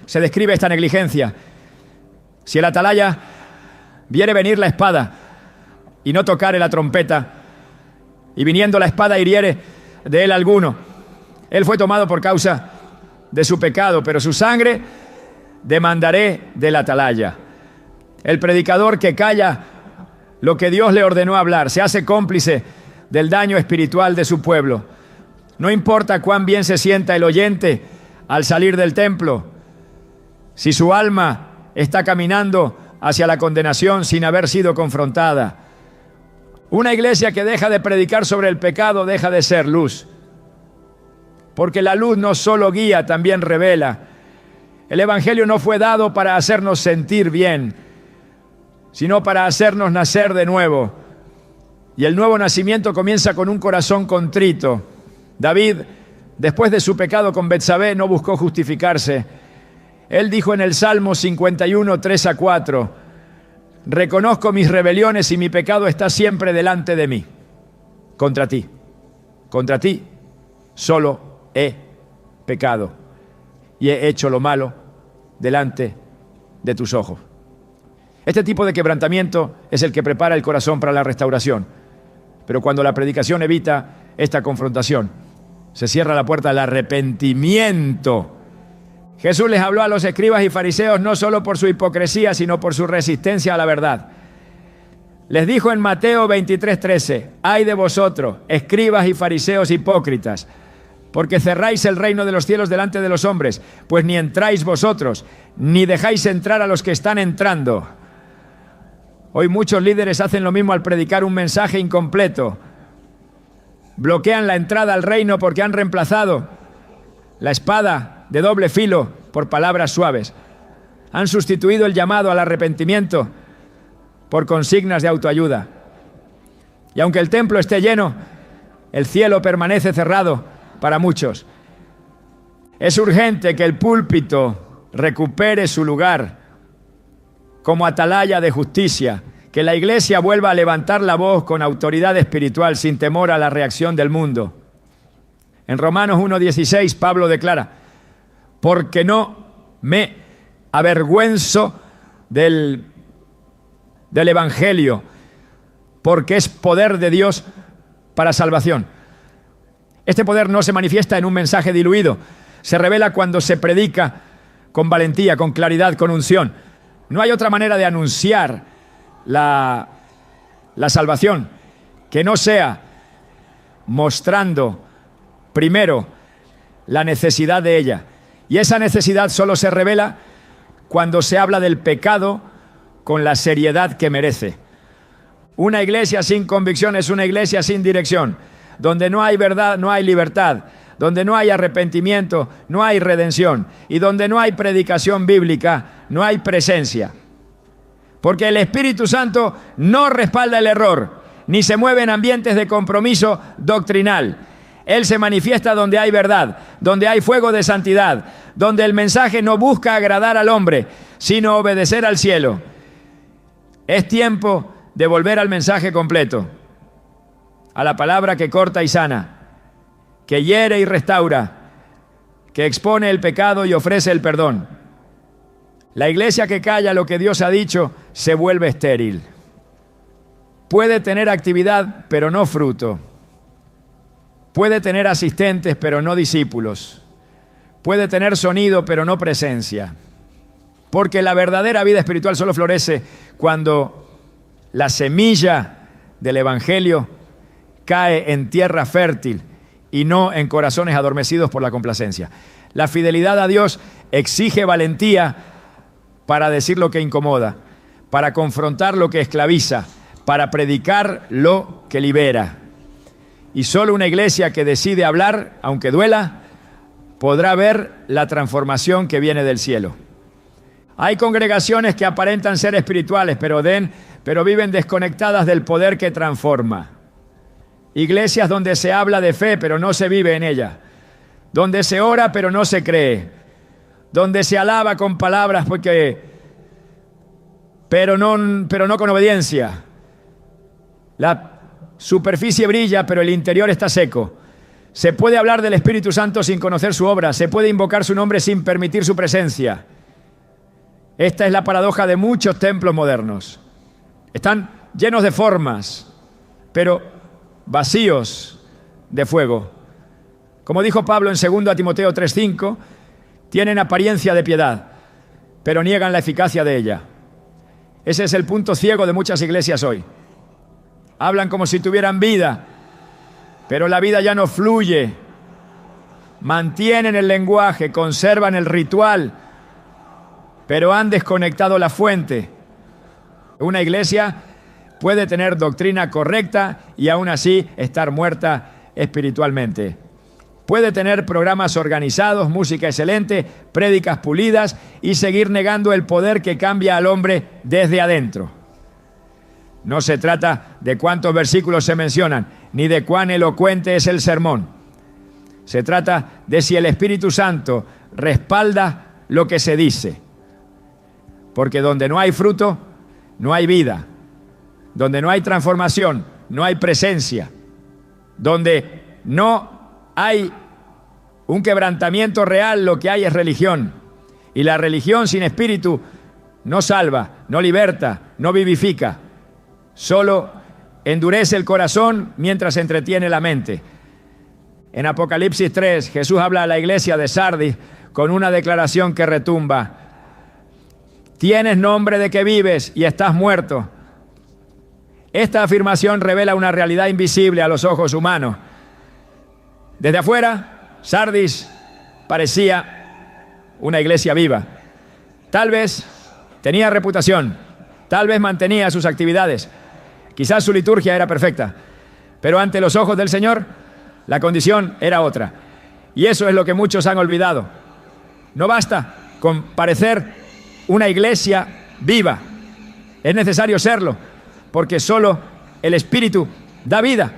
se describe esta negligencia. Si el atalaya viere venir la espada y no tocare la trompeta, y viniendo la espada hiriere de él alguno, él fue tomado por causa de su pecado, pero su sangre demandaré del atalaya. El predicador que calla lo que Dios le ordenó hablar se hace cómplice del daño espiritual de su pueblo. No importa cuán bien se sienta el oyente al salir del templo, si su alma está caminando hacia la condenación sin haber sido confrontada. Una iglesia que deja de predicar sobre el pecado deja de ser luz. Porque la luz no solo guía, también revela. El Evangelio no fue dado para hacernos sentir bien, sino para hacernos nacer de nuevo. Y el nuevo nacimiento comienza con un corazón contrito. David, después de su pecado con Betsabé, no buscó justificarse. Él dijo en el Salmo 51, 3-4, reconozco mis rebeliones y mi pecado está siempre delante de mí. Contra ti solo he pecado y he hecho lo malo delante de tus ojos. Este tipo de quebrantamiento es el que prepara el corazón para la restauración. Pero cuando la predicación evita esta confrontación, se cierra la puerta al arrepentimiento. Jesús les habló a los escribas y fariseos no solo por su hipocresía, sino por su resistencia a la verdad. Les dijo en Mateo 23:13, ay de vosotros, escribas y fariseos hipócritas, porque cerráis el reino de los cielos delante de los hombres, pues ni entráis vosotros, ni dejáis entrar a los que están entrando. Hoy muchos líderes hacen lo mismo al predicar un mensaje incompleto. Bloquean la entrada al reino porque han reemplazado la espada de doble filo por palabras suaves. Han sustituido el llamado al arrepentimiento por consignas de autoayuda. Y aunque el templo esté lleno, el cielo permanece cerrado para muchos. Es urgente que el púlpito recupere su lugar como atalaya de justicia, que la iglesia vuelva a levantar la voz con autoridad espiritual sin temor a la reacción del mundo. En Romanos 1:16 Pablo declara, porque no me avergüenzo del Evangelio, porque es poder de Dios para salvación. Este poder no se manifiesta en un mensaje diluido, se revela cuando se predica con valentía, con claridad, con unción. No hay otra manera de anunciar la salvación que no sea mostrando primero la necesidad de ella. Y esa necesidad solo se revela cuando se habla del pecado con la seriedad que merece. Una iglesia sin convicción es una iglesia sin dirección. Donde no hay verdad, no hay libertad. Donde no hay arrepentimiento, no hay redención. Y donde no hay predicación bíblica, no hay presencia. Porque el Espíritu Santo no respalda el error, ni se mueve en ambientes de compromiso doctrinal. Él se manifiesta donde hay verdad, donde hay fuego de santidad, donde el mensaje no busca agradar al hombre, sino obedecer al cielo. Es tiempo de volver al mensaje completo, a la palabra que corta y sana, que hiere y restaura, que expone el pecado y ofrece el perdón. La iglesia que calla lo que Dios ha dicho se vuelve estéril. Puede tener actividad, pero no fruto. Puede tener asistentes, pero no discípulos. Puede tener sonido, pero no presencia. Porque la verdadera vida espiritual solo florece cuando la semilla del Evangelio cae en tierra fértil y no en corazones adormecidos por la complacencia. La fidelidad a Dios exige valentía para decir lo que incomoda, para confrontar lo que esclaviza, para predicar lo que libera. Y solo una iglesia que decide hablar, aunque duela, podrá ver la transformación que viene del cielo. Hay congregaciones que aparentan ser espirituales, pero viven desconectadas del poder que transforma. Iglesias donde se habla de fe, pero no se vive en ella. Donde se ora, pero no se cree. Donde se alaba con palabras, pero no con obediencia. La superficie brilla, pero el interior está seco. Se puede hablar del Espíritu Santo sin conocer su obra. Se puede invocar su nombre sin permitir su presencia. Esta es la paradoja de muchos templos modernos. Están llenos de formas, pero vacíos de fuego. Como dijo Pablo en 2 Timoteo 3:5, tienen apariencia de piedad, pero niegan la eficacia de ella. Ese es el punto ciego de muchas iglesias hoy. Hablan como si tuvieran vida, pero la vida ya no fluye. Mantienen el lenguaje, conservan el ritual, pero han desconectado la fuente. Una iglesia puede tener doctrina correcta y aún así estar muerta espiritualmente. Puede tener programas organizados, música excelente, prédicas pulidas y seguir negando el poder que cambia al hombre desde adentro. No se trata de cuántos versículos se mencionan, ni de cuán elocuente es el sermón. Se trata de si el Espíritu Santo respalda lo que se dice. Porque donde no hay fruto, no hay vida. Donde no hay transformación, no hay presencia. Donde no hay un quebrantamiento real, lo que hay es religión. Y la religión sin espíritu no salva, no liberta, no vivifica. Solo endurece el corazón mientras entretiene la mente. En Apocalipsis 3, Jesús habla a la iglesia de Sardis con una declaración que retumba. Tienes nombre de que vives y estás muerto. Esta afirmación revela una realidad invisible a los ojos humanos. Desde afuera, Sardis parecía una iglesia viva. Tal vez tenía reputación, tal vez mantenía sus actividades, quizás su liturgia era perfecta, pero ante los ojos del Señor, la condición era otra. Y eso es lo que muchos han olvidado. No basta con parecer una iglesia viva. Es necesario serlo, porque solo el Espíritu da vida.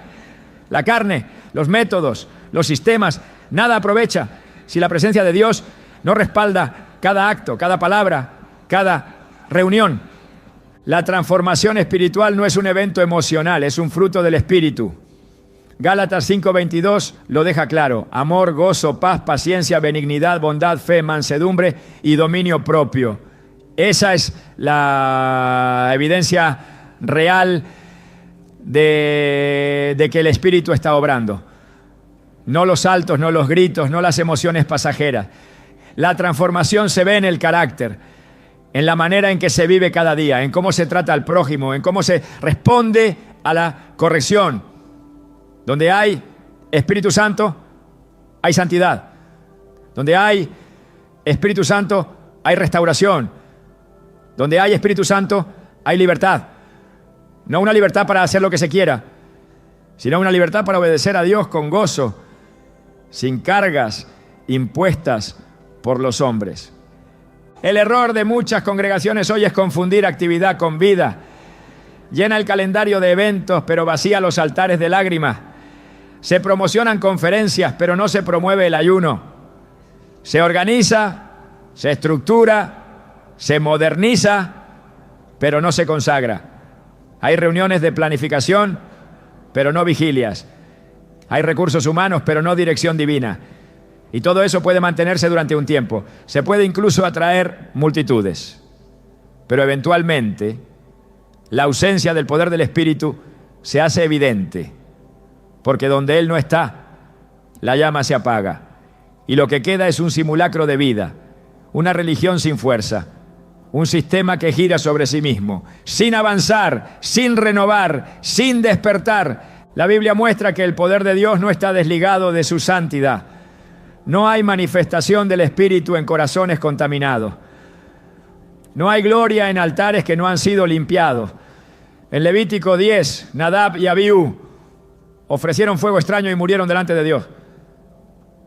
La carne, los métodos, los sistemas, nada aprovecha si la presencia de Dios no respalda cada acto, cada palabra, cada reunión. La transformación espiritual no es un evento emocional, es un fruto del Espíritu. Gálatas 5:22 lo deja claro. Amor, gozo, paz, paciencia, benignidad, bondad, fe, mansedumbre y dominio propio. Esa es la evidencia real de que el Espíritu está obrando. No los saltos, no los gritos, no las emociones pasajeras. La transformación se ve en el carácter, en la manera en que se vive cada día, en cómo se trata al prójimo, en cómo se responde a la corrección. Donde hay Espíritu Santo, hay santidad. Donde hay Espíritu Santo, hay restauración. Donde hay Espíritu Santo, hay libertad. No una libertad para hacer lo que se quiera, sino una libertad para obedecer a Dios con gozo, sin cargas impuestas por los hombres. El error de muchas congregaciones hoy es confundir actividad con vida. Llena el calendario de eventos, pero vacía los altares de lágrimas. Se promocionan conferencias, pero no se promueve el ayuno. Se organiza, se estructura, se moderniza, pero no se consagra. Hay reuniones de planificación, pero no vigilias. Hay recursos humanos, pero no dirección divina. Y todo eso puede mantenerse durante un tiempo. Se puede incluso atraer multitudes. Pero eventualmente, la ausencia del poder del Espíritu se hace evidente. Porque donde Él no está, la llama se apaga. Y lo que queda es un simulacro de vida. Una religión sin fuerza. Un sistema que gira sobre sí mismo. Sin avanzar, sin renovar, sin despertar. La Biblia muestra que el poder de Dios no está desligado de su santidad. No hay manifestación del Espíritu en corazones contaminados. No hay gloria en altares que no han sido limpiados. En Levítico 10, Nadab y Abiú ofrecieron fuego extraño y murieron delante de Dios.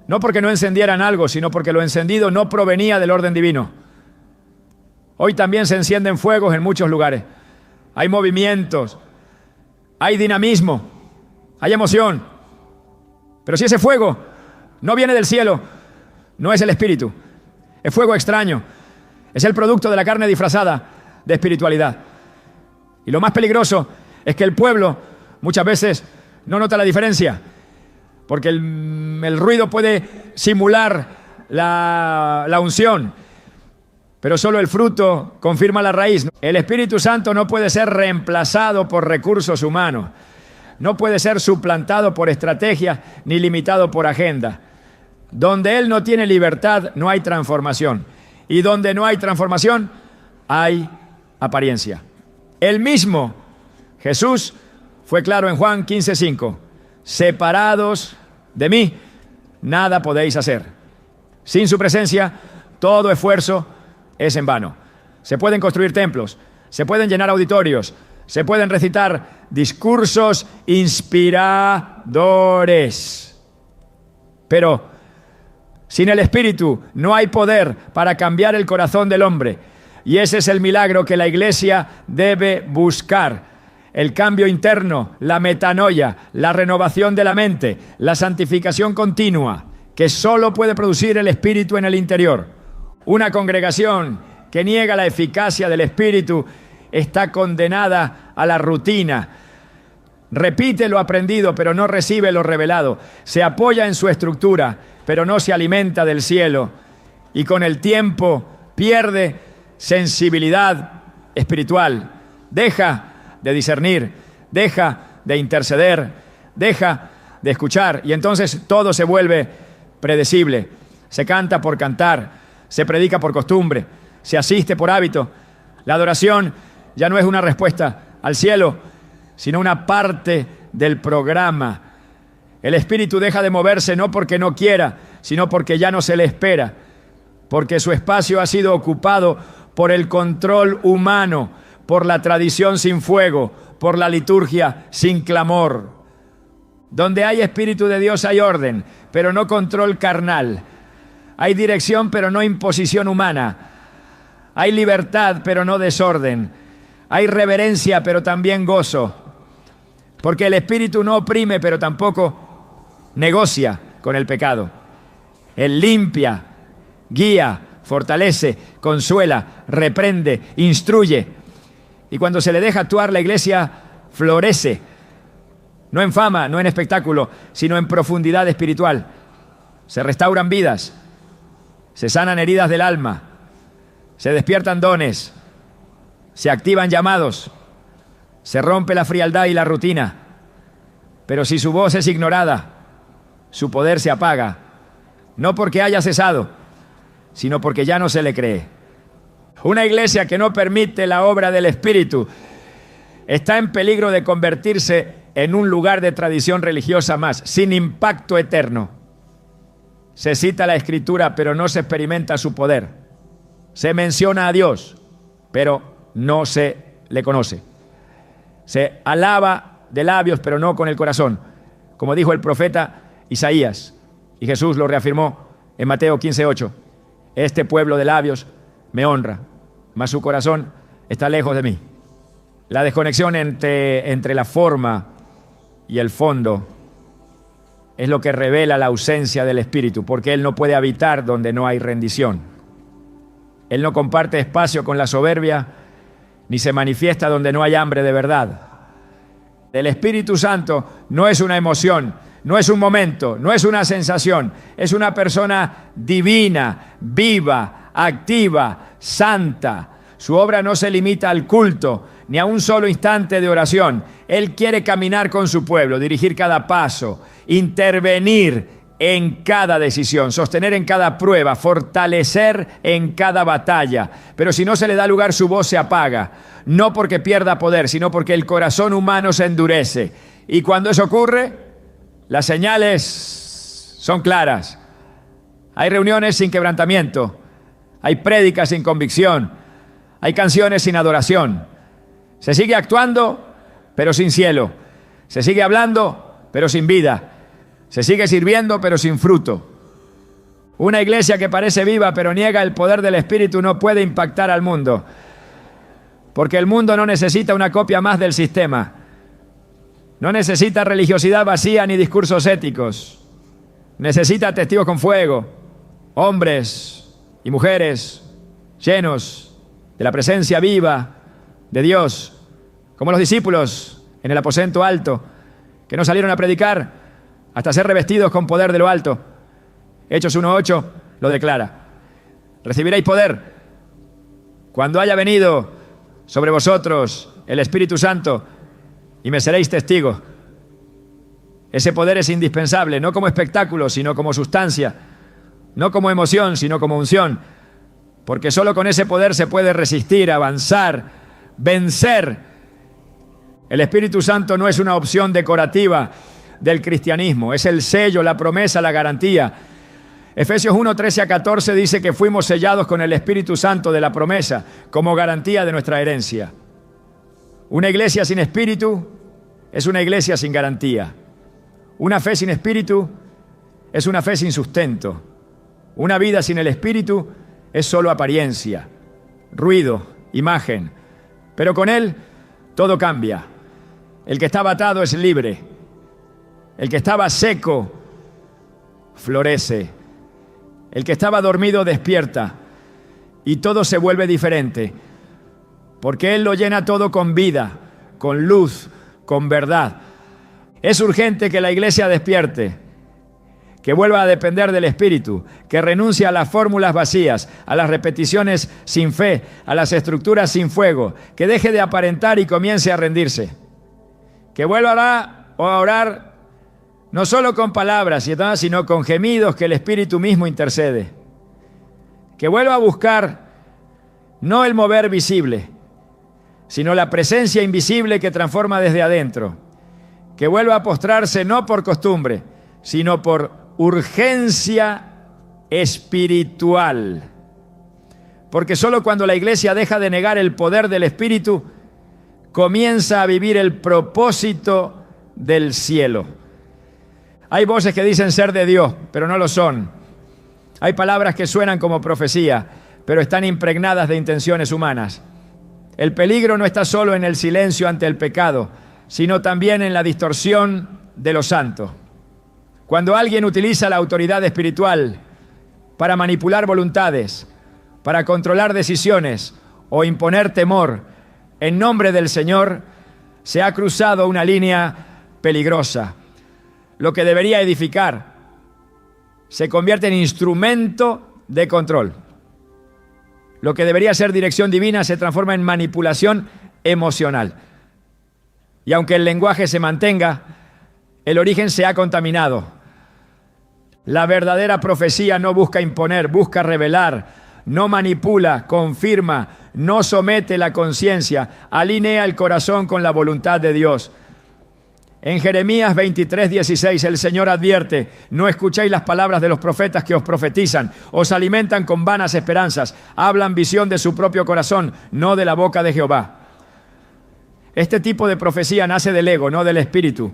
No porque no encendieran algo, sino porque lo encendido no provenía del orden divino. Hoy también se encienden fuegos en muchos lugares. Hay movimientos, hay dinamismo, hay emoción. Pero si ese fuego no viene del cielo, no es el espíritu. Es fuego extraño. Es el producto de la carne disfrazada de espiritualidad. Y lo más peligroso es que el pueblo muchas veces no nota la diferencia, porque el ruido puede simular la unción, pero solo el fruto confirma la raíz. El Espíritu Santo no puede ser reemplazado por recursos humanos, no puede ser suplantado por estrategias ni limitado por agenda. Donde Él no tiene libertad, no hay transformación. Y donde no hay transformación, hay apariencia. El mismo Jesús fue claro en Juan 15:5. Separados de mí, nada podéis hacer. Sin su presencia, todo esfuerzo es en vano. Se pueden construir templos, se pueden llenar auditorios, se pueden recitar discursos inspiradores. Pero sin el Espíritu no hay poder para cambiar el corazón del hombre. Y ese es el milagro que la iglesia debe buscar. El cambio interno, la metanoia, la renovación de la mente, la santificación continua, que solo puede producir el Espíritu en el interior. Una congregación que niega la eficacia del Espíritu está condenada a la rutina. Repite lo aprendido, pero no recibe lo revelado. Se apoya en su estructura, pero no se alimenta del cielo. Y con el tiempo pierde sensibilidad espiritual. Deja de discernir, deja de interceder, deja de escuchar. Y entonces todo se vuelve predecible. Se canta por cantar, se predica por costumbre, se asiste por hábito. La adoración ya no es una respuesta al cielo, sino una parte del programa. El espíritu deja de moverse no porque no quiera, sino porque ya no se le espera, porque su espacio ha sido ocupado por el control humano, por la tradición sin fuego, por la liturgia sin clamor. Donde hay Espíritu de Dios hay orden, pero no control carnal. Hay dirección, pero no imposición humana. Hay libertad, pero no desorden. Hay reverencia, pero también gozo. Porque el Espíritu no oprime, pero tampoco negocia con el pecado. Él limpia, guía, fortalece, consuela, reprende, instruye. Y cuando se le deja actuar, la iglesia florece. No en fama, no en espectáculo, sino en profundidad espiritual. Se restauran vidas, se sanan heridas del alma, se despiertan dones, se activan llamados, se rompe la frialdad y la rutina. Pero si su voz es ignorada, su poder se apaga, no porque haya cesado, sino porque ya no se le cree. Una iglesia que no permite la obra del Espíritu está en peligro de convertirse en un lugar de tradición religiosa más, sin impacto eterno. Se cita la Escritura, pero no se experimenta su poder. Se menciona a Dios, pero no se le conoce. Se alaba de labios, pero no con el corazón, como dijo el profeta Isaías, y Jesús lo reafirmó en Mateo 15:8. Este pueblo de labios me honra, mas su corazón está lejos de mí. La desconexión entre la forma y el fondo es lo que revela la ausencia del Espíritu, porque Él no puede habitar donde no hay rendición. Él no comparte espacio con la soberbia, ni se manifiesta donde no hay hambre de verdad. El Espíritu Santo no es una emoción, no es un momento, no es una sensación, es una persona divina, viva, activa, santa. Su obra no se limita al culto, ni a un solo instante de oración. Él quiere caminar con su pueblo, dirigir cada paso, intervenir en cada decisión, sostener en cada prueba, fortalecer en cada batalla. Pero si no se le da lugar, su voz se apaga, no porque pierda poder, sino porque el corazón humano se endurece. Y cuando eso ocurre, las señales son claras. Hay reuniones sin quebrantamiento, hay prédicas sin convicción, hay canciones sin adoración. Se sigue actuando pero sin cielo. Se sigue hablando, pero sin vida. Se sigue sirviendo, pero sin fruto. Una iglesia que parece viva, pero niega el poder del Espíritu, no puede impactar al mundo. Porque el mundo no necesita una copia más del sistema. No necesita religiosidad vacía ni discursos éticos. Necesita testigos con fuego, hombres y mujeres llenos de la presencia viva de Dios, como los discípulos en el aposento alto, que no salieron a predicar hasta ser revestidos con poder de lo alto. Hechos 1:8 lo declara. Recibiréis poder cuando haya venido sobre vosotros el Espíritu Santo y me seréis testigos. Ese poder es indispensable, no como espectáculo, sino como sustancia, no como emoción, sino como unción, porque solo con ese poder se puede resistir, avanzar, vencer. El Espíritu Santo no es una opción decorativa del cristianismo, es el sello, la promesa, la garantía. Efesios 1:13-14 dice que fuimos sellados con el Espíritu Santo de la promesa como garantía de nuestra herencia. Una iglesia sin espíritu es una iglesia sin garantía. Una fe sin espíritu es una fe sin sustento. Una vida sin el espíritu es solo apariencia, ruido, imagen. Pero con él todo cambia. El que estaba atado es libre. El que estaba seco florece. El que estaba dormido despierta. Y todo se vuelve diferente. Porque él lo llena todo con vida, con luz, con verdad. Es urgente que la iglesia despierte, que vuelva a depender del Espíritu, que renuncie a las fórmulas vacías, a las repeticiones sin fe, a las estructuras sin fuego, que deje de aparentar y comience a rendirse. Que vuelva a orar no solo con palabras, sino con gemidos que el Espíritu mismo intercede. Que vuelva a buscar no el mover visible, sino la presencia invisible que transforma desde adentro. Que vuelva a postrarse no por costumbre, sino por urgencia espiritual. Porque solo cuando la iglesia deja de negar el poder del Espíritu, comienza a vivir el propósito del cielo. Hay voces que dicen ser de Dios, pero no lo son. Hay palabras que suenan como profecía, pero están impregnadas de intenciones humanas. El peligro no está solo en el silencio ante el pecado, sino también en la distorsión de lo santo. Cuando alguien utiliza la autoridad espiritual para manipular voluntades, para controlar decisiones o imponer temor en nombre del Señor, se ha cruzado una línea peligrosa. Lo que debería edificar se convierte en instrumento de control. Lo que debería ser dirección divina se transforma en manipulación emocional. Y aunque el lenguaje se mantenga, el origen se ha contaminado. La verdadera profecía no busca imponer, busca revelar, no manipula, confirma, no somete la conciencia, alinea el corazón con la voluntad de Dios. En Jeremías 23:16 el Señor advierte: no escuchéis las palabras de los profetas que os profetizan, os alimentan con vanas esperanzas, hablan visión de su propio corazón, no de la boca de Jehová. Este tipo de profecía nace del ego, no del espíritu.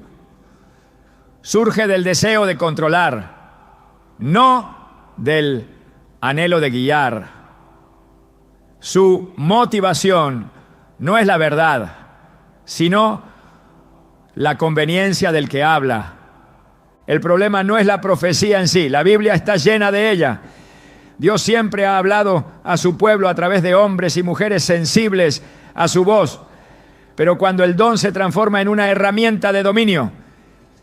Surge del deseo de controlar, no del anhelo de guiar. Su motivación no es la verdad, sino la conveniencia del que habla. El problema no es la profecía en sí, la Biblia está llena de ella. Dios siempre ha hablado a su pueblo a través de hombres y mujeres sensibles a su voz. Pero cuando el don se transforma en una herramienta de dominio,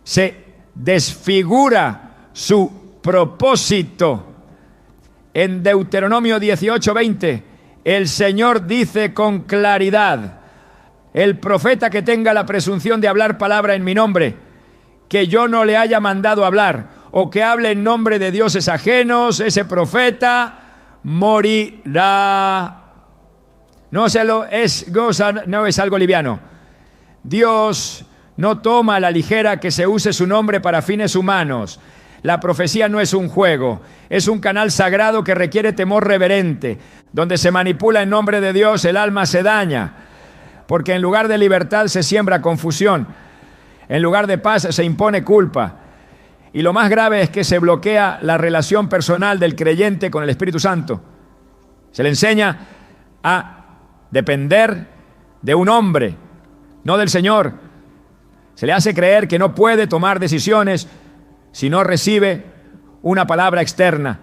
se desfigura su propósito. En Deuteronomio 18:20, el Señor dice con claridad: el profeta que tenga la presunción de hablar palabra en mi nombre, que yo no le haya mandado hablar, o que hable en nombre de dioses ajenos, ese profeta morirá. No es algo liviano. Dios no toma a la ligera que se use su nombre para fines humanos. La profecía no es un juego, es un canal sagrado que requiere temor reverente. Donde se manipula en nombre de Dios, el alma se daña. porque en lugar de libertad se siembra confusión, en lugar de paz se impone culpa. Y lo más grave es que se bloquea la relación personal del creyente con el Espíritu Santo. Se le enseña a depender de un hombre, no del Señor. Se le hace creer que no puede tomar decisiones si no recibe una palabra externa.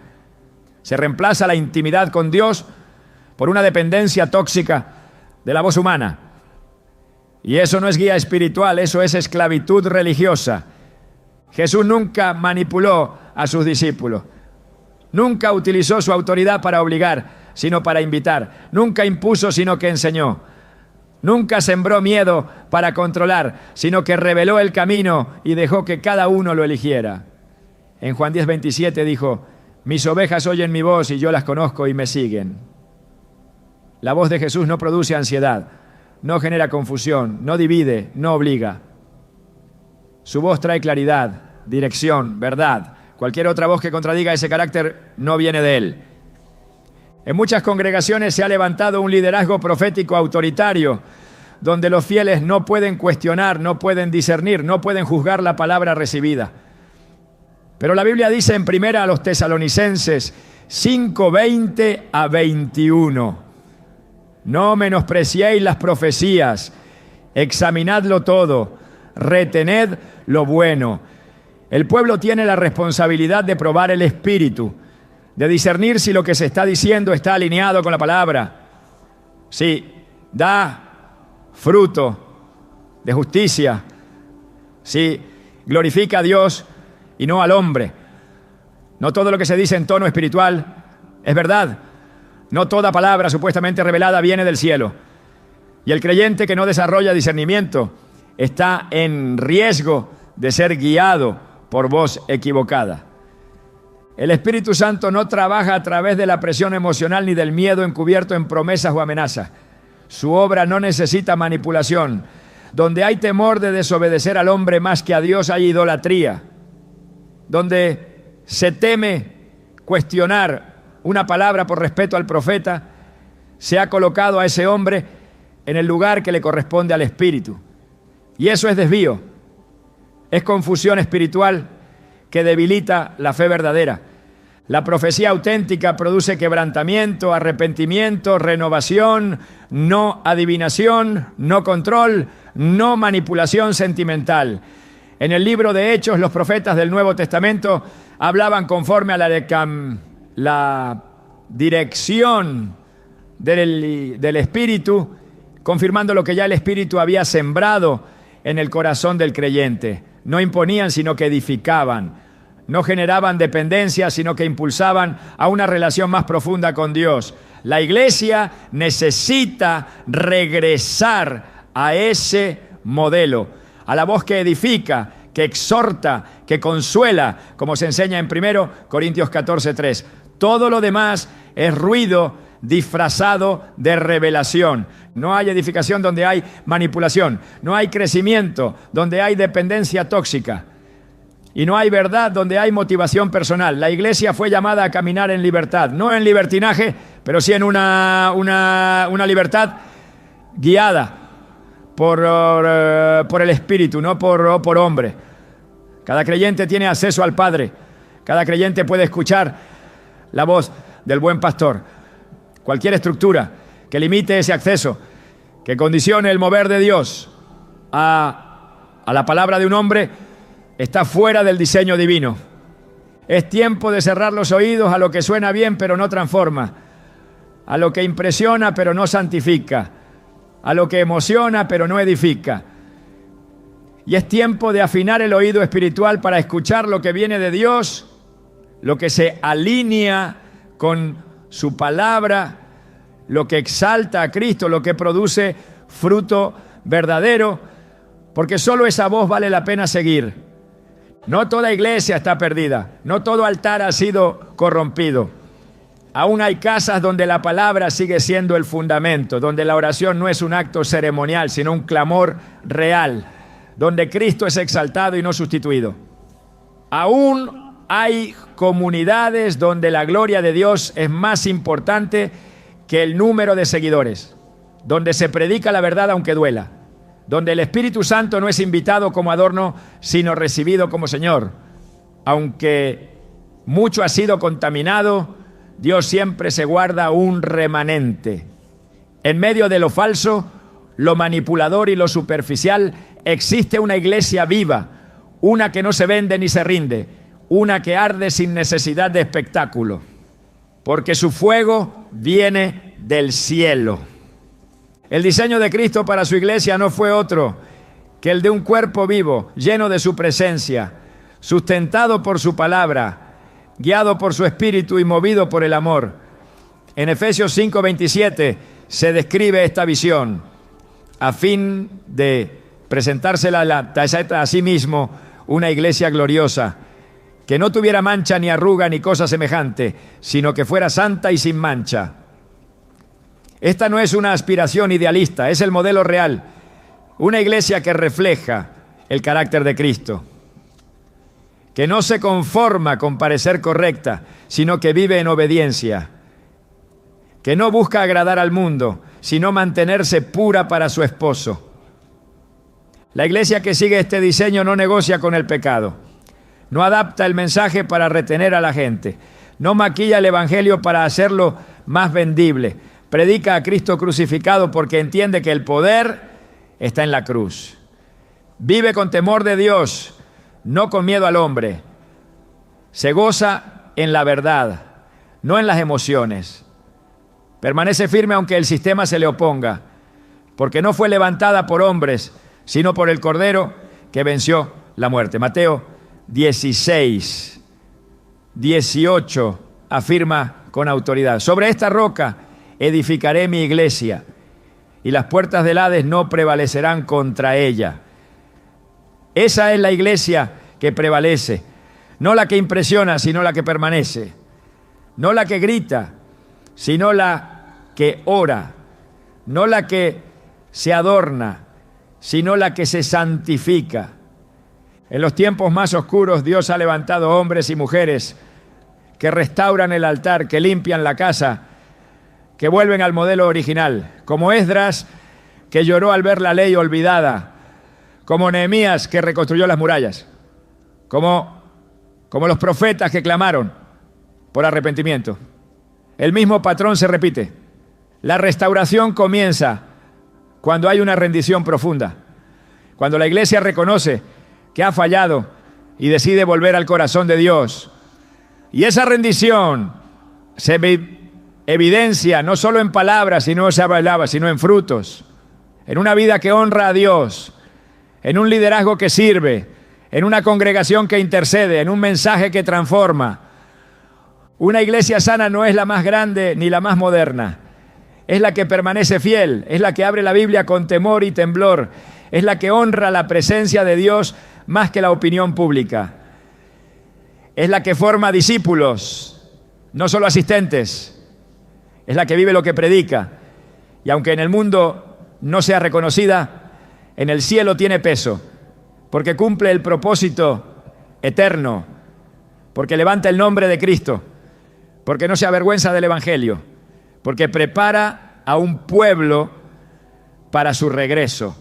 Se reemplaza la intimidad con Dios por una dependencia tóxica de la voz humana. Y eso no es guía espiritual, eso es esclavitud religiosa. Jesús nunca manipuló a sus discípulos. Nunca utilizó su autoridad para obligar, sino para invitar. Nunca impuso, sino que enseñó. Nunca sembró miedo para controlar, sino que reveló el camino y dejó que cada uno lo eligiera. En Juan 10:27 dijo: mis ovejas oyen mi voz y yo las conozco y me siguen. La voz de Jesús no produce ansiedad, no genera confusión, no divide, no obliga. Su voz trae claridad, dirección, verdad. Cualquier otra voz que contradiga ese carácter no viene de él. En muchas congregaciones se ha levantado un liderazgo profético autoritario, donde los fieles no pueden cuestionar, no pueden discernir, no pueden juzgar la palabra recibida. Pero la Biblia dice en 1 Tesalonicenses 5:20 a 21: no menospreciéis las profecías, examinadlo todo, retened lo bueno. El pueblo tiene la responsabilidad de probar el espíritu, de discernir si lo que se está diciendo está alineado con la palabra, si da fruto de justicia, si glorifica a Dios y no al hombre. No todo lo que se dice en tono espiritual es verdad. No toda palabra supuestamente revelada viene del cielo. Y el creyente que no desarrolla discernimiento está en riesgo de ser guiado por voz equivocada. El Espíritu Santo no trabaja a través de la presión emocional ni del miedo encubierto en promesas o amenazas. Su obra no necesita manipulación. Donde hay temor de desobedecer al hombre más que a Dios, hay idolatría. Donde se teme cuestionar una palabra por respeto al profeta, se ha colocado a ese hombre en el lugar que le corresponde al Espíritu. Y eso es desvío, es confusión espiritual que debilita la fe verdadera. La profecía auténtica produce quebrantamiento, arrepentimiento, renovación, no adivinación, no control, no manipulación sentimental. En el libro de Hechos, los profetas del Nuevo Testamento hablaban conforme a la dirección del Espíritu, confirmando lo que ya el Espíritu había sembrado en el corazón del creyente. No imponían, sino que edificaban. No generaban dependencia, sino que impulsaban a una relación más profunda con Dios. La iglesia necesita regresar a ese modelo, a la voz que edifica, que exhorta, que consuela, como se enseña en 1 Corintios 14:3. Todo lo demás es ruido disfrazado de revelación. No hay edificación donde hay manipulación. No hay crecimiento donde hay dependencia tóxica. Y no hay verdad donde hay motivación personal. La iglesia fue llamada a caminar en libertad. No en libertinaje, pero sí en una libertad guiada por el Espíritu, no por hombre. Cada creyente tiene acceso al Padre. Cada creyente puede escuchar la voz del buen pastor. Cualquier estructura que limite ese acceso, que condicione el mover de Dios a la palabra de un hombre, está fuera del diseño divino. Es tiempo de cerrar los oídos a lo que suena bien pero no transforma, a lo que impresiona pero no santifica, a lo que emociona pero no edifica. Y es tiempo de afinar el oído espiritual para escuchar lo que viene de Dios, lo que se alinea con su palabra, lo que exalta a Cristo, lo que produce fruto verdadero, porque solo esa voz vale la pena seguir. No toda iglesia está perdida, no todo altar ha sido corrompido. Aún hay casas donde la palabra sigue siendo el fundamento, donde la oración no es un acto ceremonial, sino un clamor real, donde Cristo es exaltado y no sustituido. Aún hay comunidades donde la gloria de Dios es más importante que el número de seguidores. donde se predica la verdad aunque duela, donde el Espíritu Santo no es invitado como adorno, sino recibido como Señor. Aunque mucho ha sido contaminado, Dios siempre se guarda un remanente. En medio de lo falso, lo manipulador y lo superficial, existe una iglesia viva, una que no se vende ni se rinde, una que arde sin necesidad de espectáculo, porque su fuego viene del cielo. El diseño de Cristo para su iglesia no fue otro que el de un cuerpo vivo, lleno de su presencia, sustentado por su palabra, guiado por su espíritu y movido por el amor. En Efesios 5:27 se describe esta visión, a fin de presentársela a sí mismo una iglesia gloriosa, que no tuviera mancha ni arruga ni cosa semejante, sino que fuera santa y sin mancha. Esta no es una aspiración idealista, es el modelo real, una iglesia que refleja el carácter de Cristo, que no se conforma con parecer correcta, sino que vive en obediencia, que no busca agradar al mundo, sino mantenerse pura para su esposo. La iglesia que sigue este diseño no negocia con el pecado, no adapta el mensaje para retener a la gente, no maquilla el evangelio para hacerlo más vendible, predica a Cristo crucificado porque entiende que el poder está en la cruz. Vive con temor de Dios, no con miedo al hombre. Se goza en la verdad, no en las emociones. Permanece firme aunque el sistema se le oponga, porque no fue levantada por hombres, sino por el Cordero que venció la muerte. Mateo 16, 18 afirma con autoridad: sobre esta roca edificaré mi iglesia, y las puertas del Hades no prevalecerán contra ella. Esa es la iglesia que prevalece, no la que impresiona, sino la que permanece, no la que grita, sino la que ora, no la que se adorna, sino la que se santifica. En los tiempos más oscuros, Dios ha levantado hombres y mujeres que restauran el altar, que limpian la casa, que vuelven al modelo original, como Esdras, que lloró al ver la ley olvidada, como Nehemías, que reconstruyó las murallas, como los profetas que clamaron por arrepentimiento. El mismo patrón se repite. La restauración comienza cuando hay una rendición profunda, cuando la iglesia reconoce que ha fallado y decide volver al corazón de Dios. Y esa rendición se evidencia no solo en palabras, sino en frutos, en una vida que honra a Dios, en un liderazgo que sirve, en una congregación que intercede, en un mensaje que transforma. Una iglesia sana no es la más grande ni la más moderna, es la que permanece fiel, es la que abre la Biblia con temor y temblor, es la que honra la presencia de Dios más que la opinión pública, es la que forma discípulos, no solo asistentes, es la que vive lo que predica, y aunque en el mundo no sea reconocida, en el cielo tiene peso, porque cumple el propósito eterno, porque levanta el nombre de Cristo, porque no se avergüenza del Evangelio, porque prepara a un pueblo para su regreso.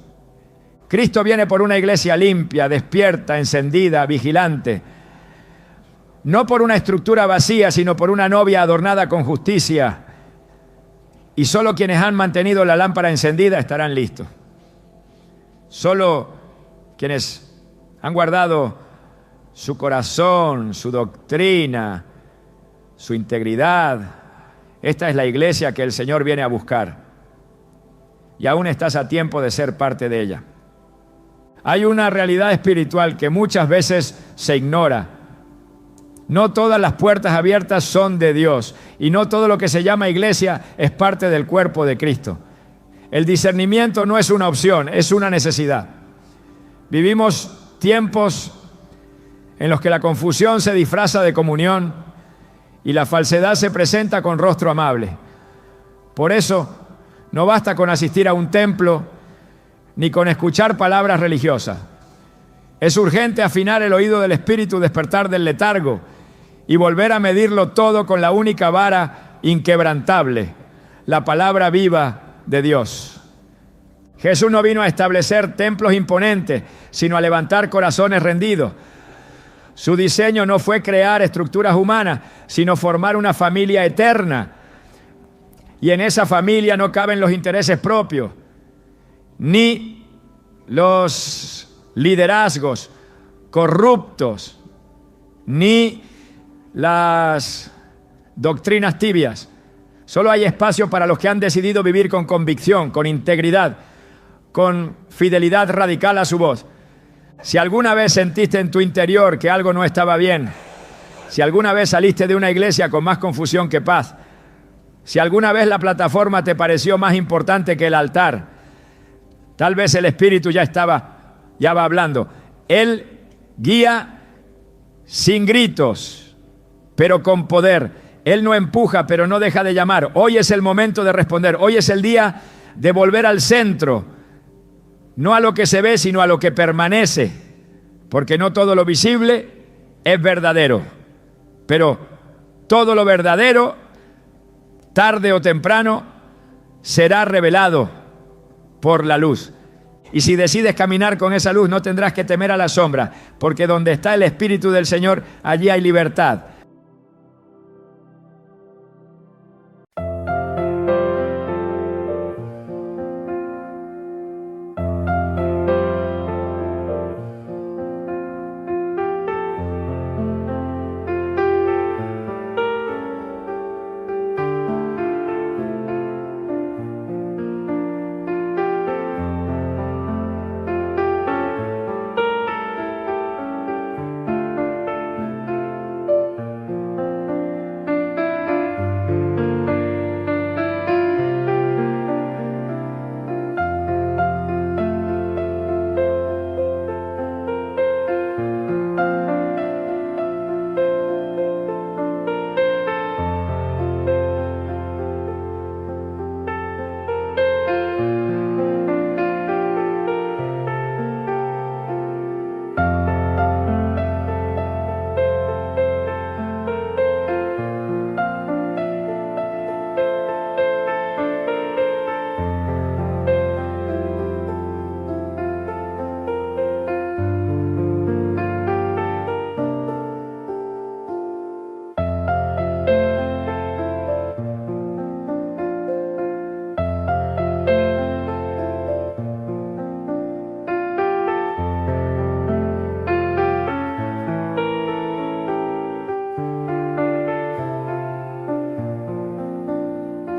Cristo viene por una iglesia limpia, despierta, encendida, vigilante, no por una estructura vacía, sino por una novia adornada con justicia, y solo quienes han mantenido la lámpara encendida estarán listos. Solo quienes han guardado su corazón, su doctrina, su integridad. Esta es la iglesia que el Señor viene a buscar. Y aún estás a tiempo de ser parte de ella. Hay una realidad espiritual que muchas veces se ignora. No todas las puertas abiertas son de Dios. Y no todo lo que se llama iglesia es parte del cuerpo de Cristo. El discernimiento no es una opción, es una necesidad. Vivimos tiempos en los que la confusión se disfraza de comunión y la falsedad se presenta con rostro amable. Por eso, no basta con asistir a un templo ni con escuchar palabras religiosas. Es urgente afinar el oído del espíritu, despertar del letargo y volver a medirlo todo con la única vara inquebrantable, la palabra viva de Dios. Jesús no vino a establecer templos imponentes, sino a levantar corazones rendidos. Su diseño no fue crear estructuras humanas, sino formar una familia eterna. Y en esa familia no caben los intereses propios, ni los liderazgos corruptos, ni las doctrinas tibias. Solo hay espacio para los que han decidido vivir con convicción, con integridad, con fidelidad radical a su voz. Si alguna vez sentiste en tu interior que algo no estaba bien, si alguna vez saliste de una iglesia con más confusión que paz, si alguna vez la plataforma te pareció más importante que el altar, tal vez el Espíritu ya va hablando. Él guía sin gritos, pero con poder. Él no empuja, pero no deja de llamar. Hoy es el momento de responder. Hoy es el día de volver al centro. No a lo que se ve, sino a lo que permanece. Porque no todo lo visible es verdadero. Pero todo lo verdadero, tarde o temprano, será revelado por la luz. Y si decides caminar con esa luz, no tendrás que temer a la sombra, porque donde está el Espíritu del Señor, allí hay libertad.